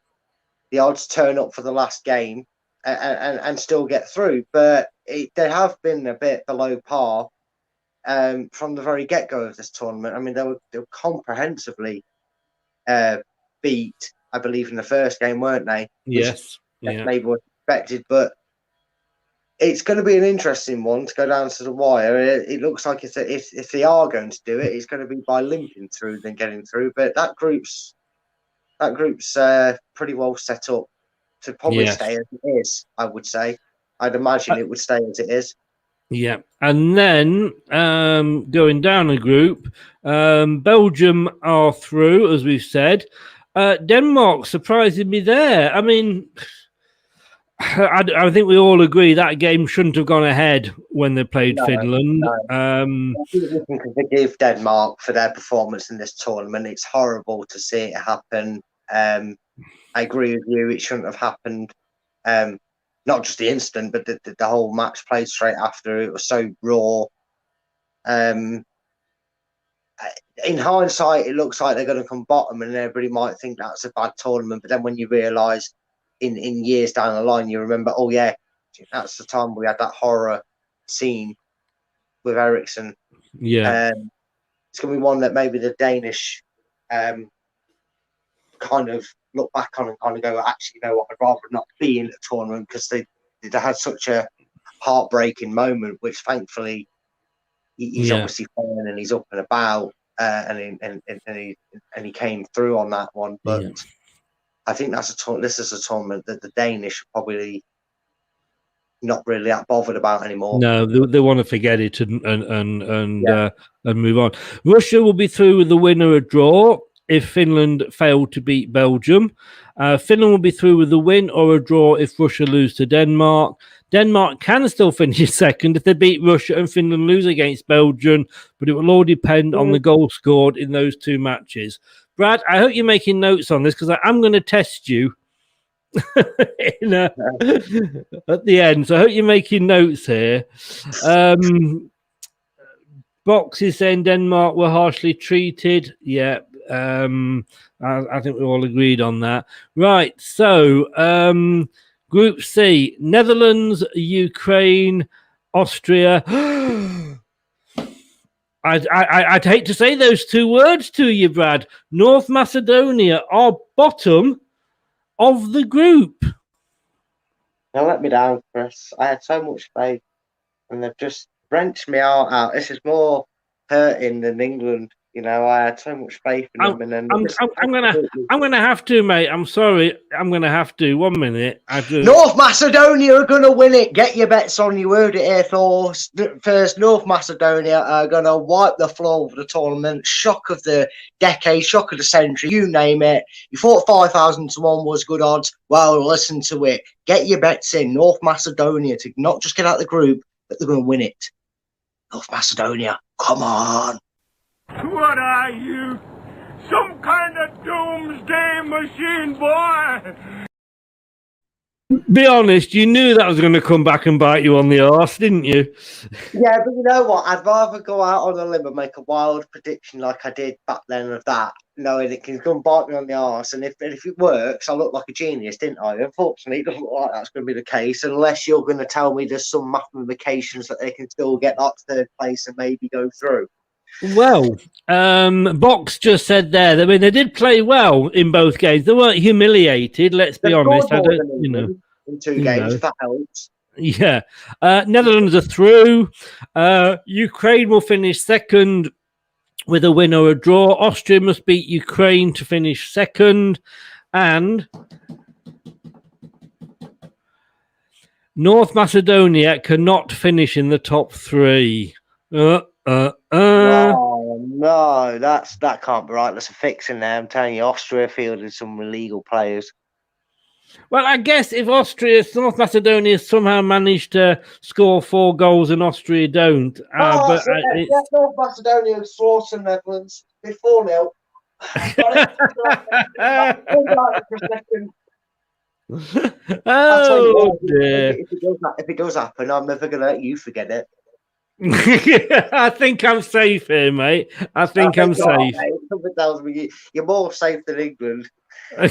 the odds, turn up for the last game, and still get through. But they have been a bit below par from the very get-go of this tournament. I mean, they were comprehensively beat, I believe, in the first game, weren't they? Yes. Maybe was expected, but it's going to be an interesting one to go down to the wire. It looks like if they are going to do it, it's going to be by limping through than getting through. But that group's pretty well set up to probably stay as it is, I would say. I'd imagine it would stay as it is. Yeah. And then going down a group, Belgium are through, as we've said. Denmark surprising me there. I mean, I think we all agree that game shouldn't have gone ahead when they played Finland. No. I think we can forgive Denmark for their performance in this tournament. It's horrible to see it happen. I agree with you. It shouldn't have happened. Not just the incident, but the whole match played straight after. It was so raw. In hindsight, it looks like they're going to come bottom, and everybody might think that's a bad tournament. But then when you realise in years down the line, you remember, oh yeah, that's the time we had that horror scene with Eriksson. Yeah, it's going to be one that maybe the Danish kind of look back on and kind of go, actually, you know what, I'd rather not be in the tournament, because they had such a heartbreaking moment, which thankfully he's obviously fine and he's up and about, and he came through on that one. But I think this is a tournament that the Danish are probably not really that bothered about anymore. No, they want to forget it and move on. Russia will be through with the winner or draw if Finland failed to beat Belgium. Finland will be through with a win or a draw if Russia lose to Denmark. Denmark can still finish second if they beat Russia and Finland lose against Belgium, but it will all depend on the goal scored in those 2 matches. Brad, I hope you're making notes on this, because I'm going to test you at the end. So I hope you're making notes here. Box is saying Denmark were harshly treated. Yeah. I think we all agreed on that. Right, so Group C, Netherlands, Ukraine, Austria. I'd hate to say those 2 words to you, Brad. North Macedonia are bottom of the group. Now let me down, Chris. I had so much faith, and they've just wrenched me heart out. This is more hurting than England. You know, I had so much faith in them, and then I'm gonna have to, mate. I'm sorry, I'm gonna have to. 1 minute. North Macedonia are gonna win it. Get your bets on. You heard it here first. North Macedonia are gonna wipe the floor of the tournament. Shock of the decade, shock of the century. You name it. You thought 5,000 to 1 was good odds. Well, listen to it. Get your bets in. North Macedonia to not just get out of the group, but they're gonna win it. North Macedonia, come on. What are you? Some kind of doomsday machine, boy? Be honest, you knew that was going to come back and bite you on the arse, didn't you? Yeah, but you know what? I'd rather go out on a limb and make a wild prediction like I did back then of that, knowing it can come bite me on the arse. And if it works, I look like a genius, didn't I? Unfortunately, it doesn't look like that's going to be the case, unless you're going to tell me there's some mathematications that they can still get that third place and maybe go through. Well, Box just said there. I mean, they did play well in both games. They weren't humiliated. Let's be honest. In 2 games, if that helps. Yeah, Netherlands are through. Ukraine will finish second with a win or a draw. Austria must beat Ukraine to finish second, and North Macedonia cannot finish in the top 3. Oh no, that can't be right. There's a fix in there. I'm telling you, Austria fielded some illegal players. Well, I guess if North Macedonia somehow managed to score 4 goals and Austria don't, North Macedonia and slaughter Netherlands. They're 4-0. Oh dear! If it does happen, I'm never going to let you forget it. I think I'm safe here, mate. I think I'm safe. Something tells me you're more safe than England.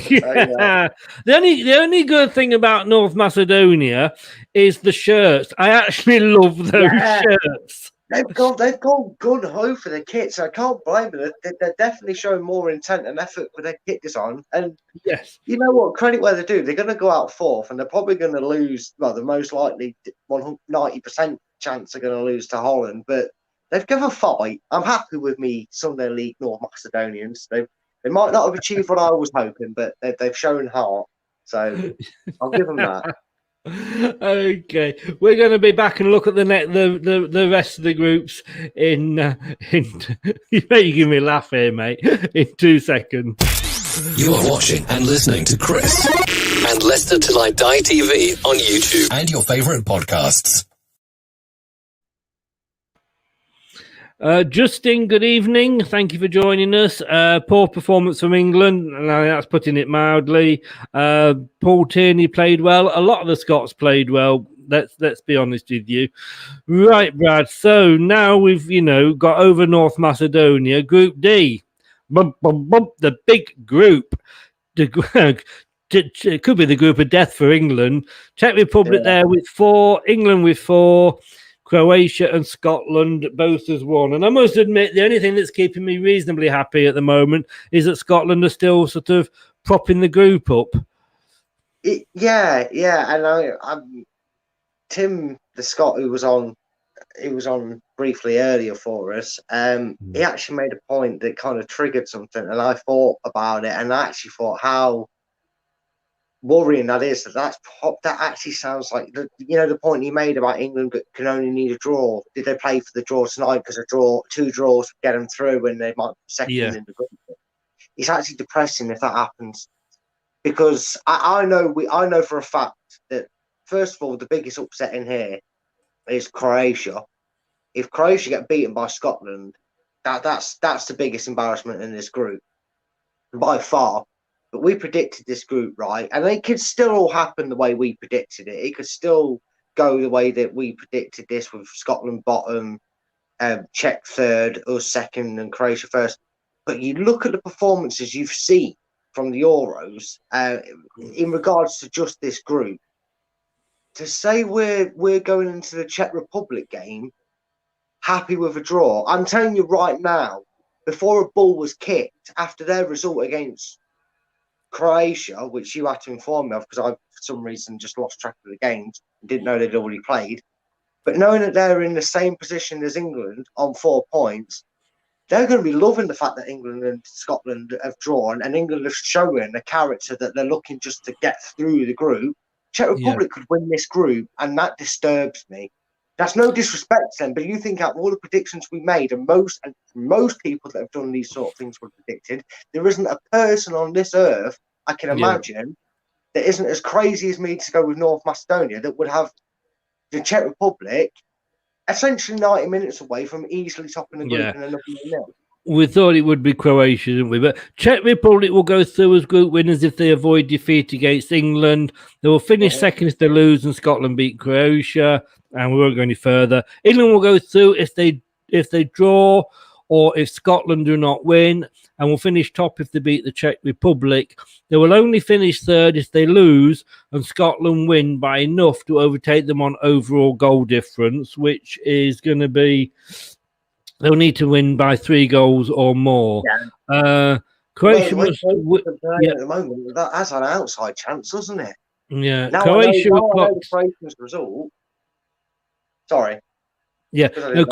Yeah. The only good thing about North Macedonia is the shirts. I actually love those shirts. They've gone gun ho for the kits. I can't blame them. They're definitely showing more intent and effort with their kit design. And yes, you know what? Credit where they do. They're going to go out 4th, and they're probably going to lose. Well, the most likely 90% chance they're going to lose to Holland. But they've given a fight. I'm happy with me Sunday League North Macedonians. They might not have achieved what I was hoping, but they've shown heart. So I'll give them that. Okay, we're going to be back and look at the rest of the groups in you give me a laugh here, mate. In 2 seconds. You are watching and listening to Chris and Leicester Till I Die TV on YouTube and your favourite podcasts. Justin, good evening. Thank you for joining us. Poor performance from England. That's putting it mildly. Paul Tierney played well. A lot of the Scots played well. Let's be honest with you. Right, Brad. So now we've, got over North Macedonia. Group D. The big group. It could be the group of death for England. Czech Republic there with 4. England with 4. Croatia and Scotland both as 1. And I must admit, the only thing that's keeping me reasonably happy at the moment is that Scotland are still sort of propping the group up. Yeah. And Tim, the Scot, who was on briefly earlier for us, he actually made a point that kind of triggered something. And I thought about it, and I actually thought how worrying that is. That actually sounds like the point he made about England can only need a draw. Did they play for the draw tonight because 2 draws would get them through and they might be second in the group? It's actually depressing if that happens, because I know for a fact that, first of all, the biggest upset in here is Croatia. If Croatia get beaten by Scotland, that's the biggest embarrassment in this group by far. But we predicted this group right, and it could still all happen the way we predicted it. It could still go the way that we predicted this, with Scotland bottom, Czech third, us second, and Croatia first. But you look at the performances you've seen from the Euros in regards to just this group. To say we're going into the Czech Republic game happy with a draw, I'm telling you right now, before a ball was kicked after their result against Croatia, which you had to inform me of because I, for some reason, just lost track of the games and didn't know they'd already played. But knowing that they're in the same position as England on 4 points, they're going to be loving the fact that England and Scotland have drawn, and England have shown the character that they're looking just to get through the group. Czech Republic could win this group, and that disturbs me. That's no disrespect to them, but you think out of all the predictions we made, and most people that have done these sort of things were predicted, there isn't a person on this earth I can imagine that isn't as crazy as me to go with North Macedonia that would have the Czech Republic essentially 90 minutes away from easily topping the group in another nil. We thought it would be Croatia, didn't we? But Czech Republic will go through as group winners if they avoid defeat against England. They will finish second if they lose and Scotland beat Croatia, and we won't go any further. England will go through if they draw or if Scotland do not win, and will finish top if they beat the Czech Republic. They will only finish third if they lose and Scotland win by enough to overtake them on overall goal difference, which is going to be... They'll need to win by 3 goals or more. Croatia must... at the moment, that has an outside chance, doesn't it? Yeah, now Croatia... I know the Croatia's result. Sorry. Yeah, no,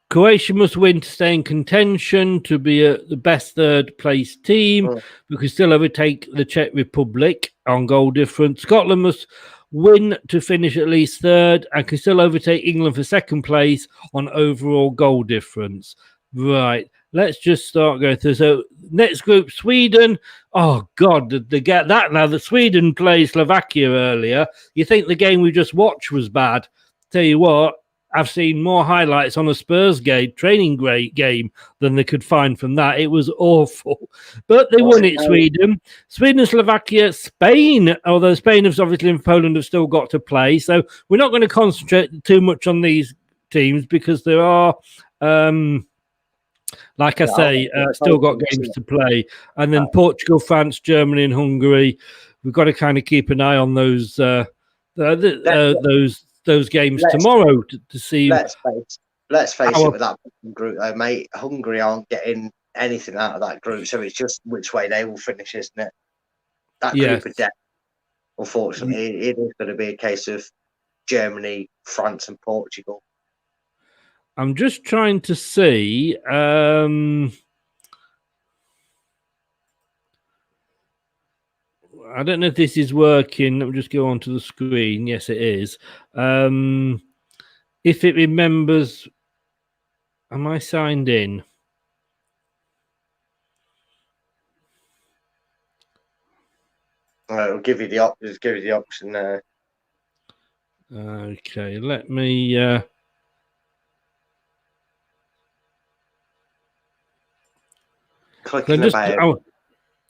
Croatia must win to stay in contention, to be the best third-place team. We can still overtake the Czech Republic on goal difference. Scotland must win to finish at least third and can still overtake England for second place on overall goal difference. Right, let's just start going through. So, next group, Sweden. Oh, God, they get that now. The Sweden played Slovakia earlier. You think the game we just watched was bad. Tell you what, I've seen more highlights on a Spurs training game than they could find from that. It was awful. But they won it, Sweden. Sweden, Slovakia, Spain, although Spain has obviously and Poland have still got to play. So we're not going to concentrate too much on these teams because there are, like I say, still got games to play. And then Portugal, France, Germany and Hungary. We've got to kind of keep an eye on those games tomorrow to see. Let's face it with that group, though, mate. Hungary aren't getting anything out of that group, so it's just which way they will finish, isn't it? That group of death. Unfortunately, it is going to be a case of Germany, France, and Portugal. I'm just trying to see. I don't know if this is working. Let me just go onto the screen. Yes, it is. If it remembers, am I signed in? It'll give you the option there. Okay, let me. Clicking about.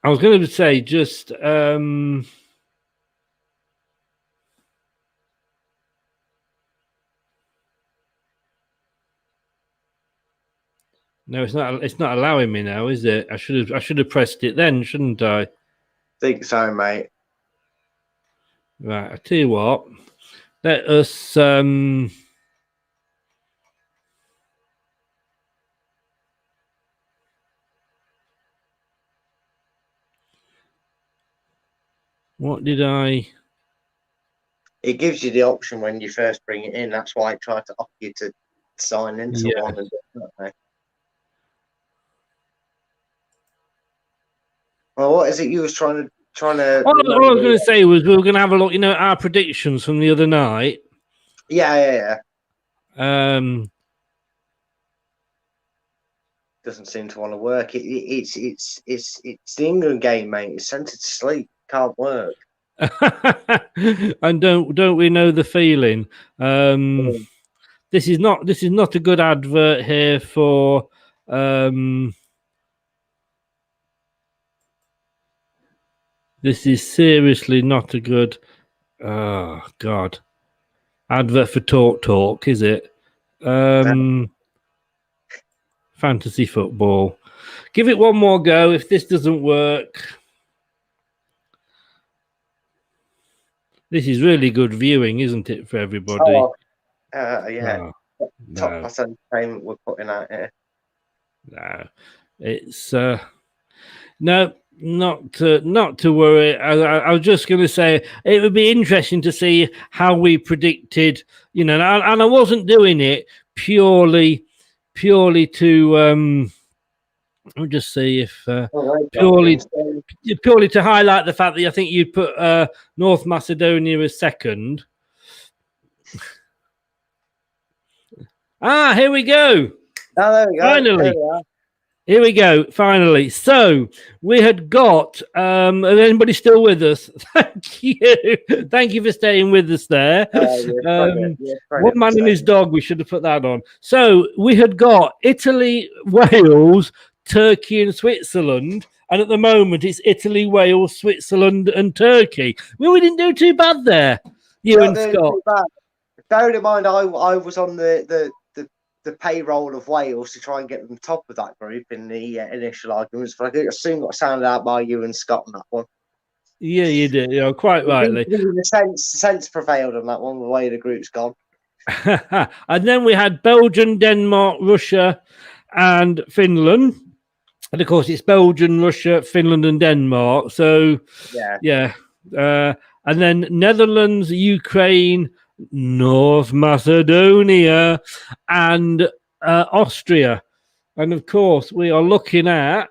I was going to say just no, it's not. It's not allowing me now, is it? I should have pressed it then, shouldn't I? Think so, mate. Right. I tell you what. Let us. What did I? It gives you the option when you first bring it in. That's why I tried to offer you to sign into one and do that. Well, what is it you was trying to? All I was going to say was we were going to have a look. You know, our predictions from the other night. Yeah. Doesn't seem to want to work. It's the England game, mate. It's sent it to sleep. Can't work. And don't we know the feeling? This is not a good advert here for. This is seriously not a good. Oh God, advert for Talk, is it? Fantasy football. Give it one more go. If this doesn't work, this is really good viewing, isn't it, for everybody? Yeah. Top class entertainment we're putting out here. No, it's no. not to worry. I was just going to say it would be interesting to see how we predicted, and I wasn't doing it purely to I'll just see if purely to highlight the fact that I think you put North Macedonia as second. Here we go. Oh, there we go. Finally. Here we go, finally. So we had got, is anybody still with us? Thank you. Thank you for staying with us there. One man and his dog, we should have put that on. So we had got Italy, Wales, Turkey and Switzerland. And at the moment, it's Italy, Wales, Switzerland and Turkey. Well, we didn't do too bad there, you and Scott. Bearing in mind, I was on the payroll of Wales to try and get them top of that group in the initial arguments, but I soon got sounded out by you and Scott on that one. Yeah, you did. Quite rightly. The sense prevailed on that one, the way the group's gone. And then we had Belgium, Denmark, Russia, and Finland. And of course, it's Belgium, Russia, Finland, and Denmark. So, yeah. And then Netherlands, Ukraine, North Macedonia, and Austria. And of course, we are looking at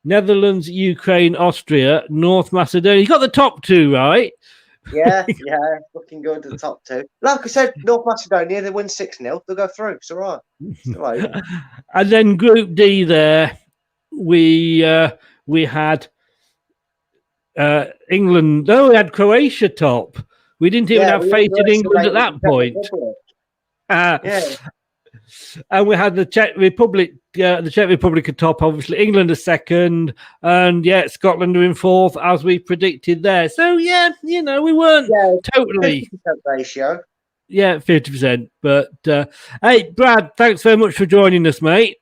Netherlands, Ukraine, Austria, North Macedonia. You got the top two, right? Yeah, looking good at the top two. Like I said, North Macedonia, they win 6-0, they'll go through. It's all right. It's all right. And then Group D there, we had England. No, we had Croatia top. We didn't even have faith in England at that point. And we had the Czech Republic. The Czech Republic at top, obviously. England a second, and Scotland are in fourth, as we predicted there. So we weren't totally 50% ratio. Yeah, 50%. But hey, Brad, thanks very much for joining us, mate.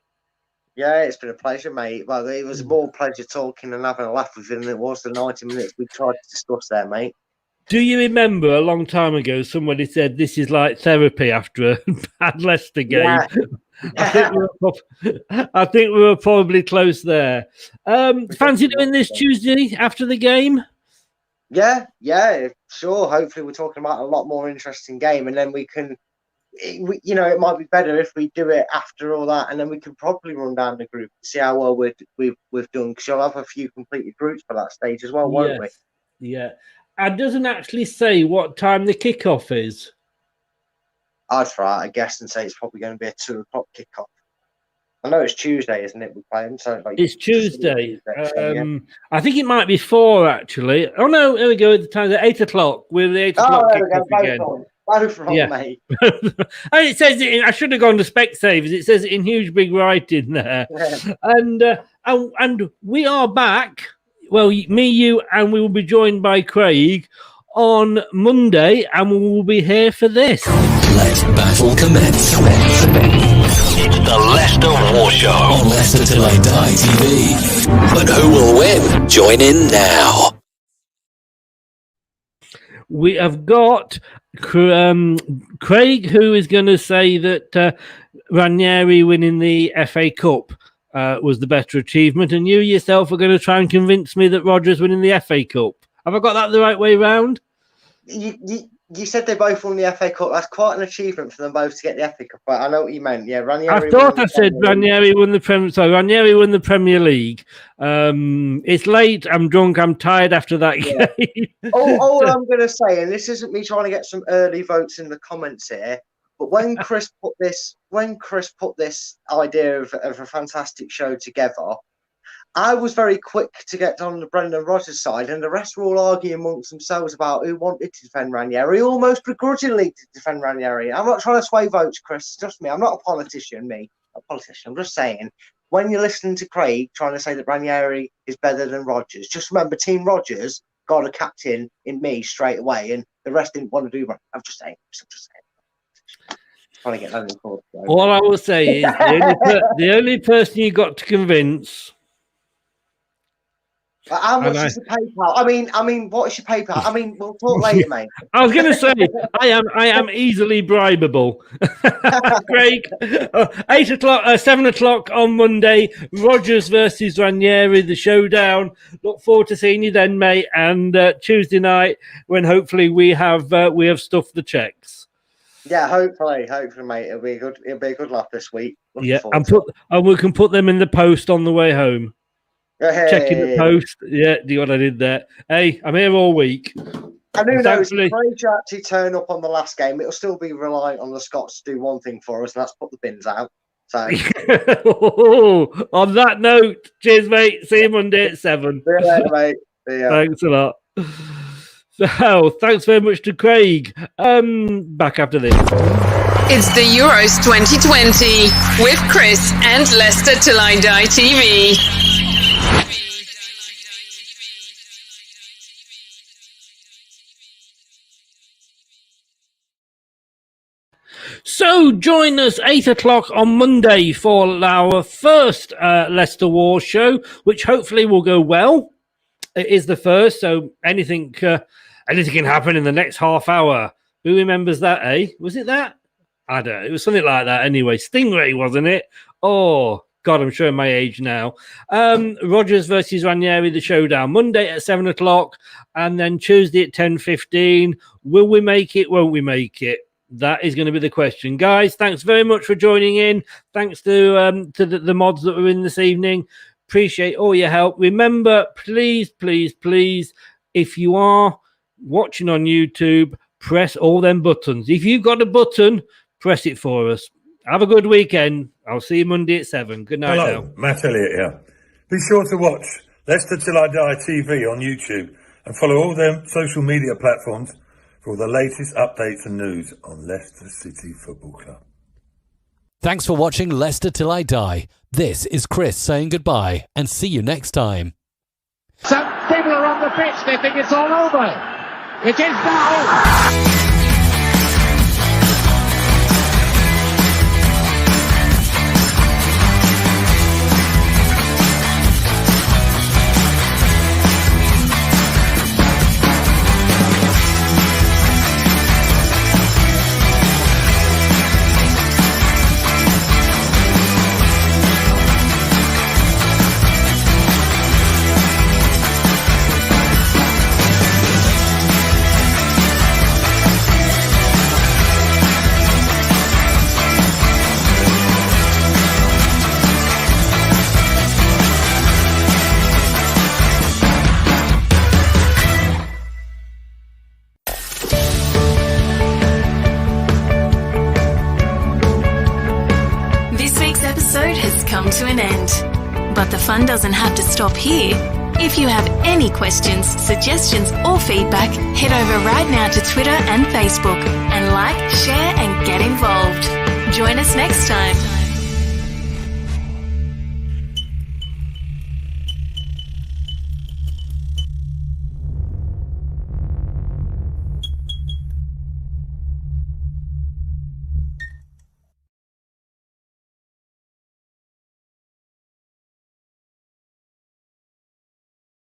Yeah, it's been a pleasure, mate. Well, it was more pleasure talking and having a laugh with him than it was the 90 minutes we tried to discuss there, mate. Do you remember a long time ago somebody said this is like therapy after a bad Leicester game? Yeah. I think we were probably close there. Fancy doing this Tuesday after the game? Yeah, sure. Hopefully we're talking about a lot more interesting game, and then we can, it might be better if we do it after all that, and then we can probably run down the group and see how well we've done, because you'll have a few completed groups for that stage as well, won't we? Yeah. It doesn't actually say what time the kickoff is. I'd try, I guess, and say it's probably going to be a 2 o'clock kickoff. I know it's Tuesday, isn't it? We're playing, so it's Tuesday. I think it might be 4 actually. Oh no, here we go. The time at 8 o'clock. We're the 8 o'clock kickoff again. Both wrong, mate. And it says it. I should have gone to Specsavers. It says it in huge big writing there. Yeah. And we are back. Well, me, you, and we will be joined by Craig on Monday, and we will be here for this. Let battle commence. It's the Leicester War Show on Leicester Till I Die TV. But who will win? Join in now. We have got Craig, who is going to say that Ranieri winning the FA Cup was the better achievement, and you yourself are going to try and convince me that Rodgers winning the FA Cup. Have I got that the right way round? You said they both won the FA Cup. That's quite an achievement for them both to get the FA Cup. But I know what you meant. Yeah, Ranieri. I thought I said Ranieri won the Premier. Sorry, Ranieri won the Premier League. It's late. I'm drunk. I'm tired after that game. All I'm going to say, and this isn't me trying to get some early votes in the comments here, but when Chris put this idea of a fantastic show together, I was very quick to get on the Brendan Rodgers side, and the rest were all arguing amongst themselves about who wanted to defend Ranieri, almost begrudgingly to defend Ranieri. I'm not trying to sway votes, Chris. Trust me, I'm not a politician, I'm just saying, when you're listening to Craig trying to say that Ranieri is better than Rodgers, just remember Team Rodgers got a captain in me straight away, and the rest didn't want to do it. I'm just saying. Trying to get that in court. All I will say is the only person you got to convince How much is the PayPal? I mean, what is your PayPal? I mean, we'll talk later, mate. I was going to say, I am easily bribable. Craig, 7 o'clock on Monday, Rodgers versus Ranieri, the showdown. Look forward to seeing you then, mate. And Tuesday night, when hopefully we have stuffed the checks. Yeah, hopefully, mate. It'll be a good laugh this week. Yeah, and we can put them in the post on the way home. Hey. Checking the post. Yeah, do what I did there. Hey, I'm here all week. And who knows, if Rangers actually turn up on the last game, it'll still be reliant on the Scots to do one thing for us, and that's put the bins out. So, on that note, cheers, mate. See you Monday at 7. See you later, mate. See ya. Thanks a lot. So, thanks very much to Craig. Back after this. It's the Euros 2020 with Chris and Leicester Till I Die TV. So join us 8 o'clock on Monday for our first Leicester War show, which hopefully will go well. It is the first, so anything can happen in the next half hour. Who remembers that, eh? Was it that? I don't know. It was something like that anyway. Stingray, wasn't it? Oh, God, I'm showing my age now. Rodgers versus Ranieri, the showdown. Monday at 7 o'clock, and then Tuesday at 10:15. Will we make it? Won't we make it? That is going to be the question. Guys, thanks very much for joining in. Thanks to the mods that were in this evening. Appreciate all your help. Remember, please, if you are watching on YouTube, press all them buttons. If you've got a button, press it for us. Have a good weekend. I'll see you Monday at 7. Good night. Hello, now. Matt Elliott here. Be sure to watch Leicester Till I Die TV on YouTube and follow all them social media platforms for all the latest updates and news on Leicester City Football Club. Thanks for watching Leicester Till I Die. This is Chris saying goodbye and see you next time. Some people are on the pitch, they think it's all over. It is now. To an end. But the fun doesn't have to stop here. If you have any questions, suggestions, or feedback, head over right now to Twitter and Facebook and like, share, and get involved.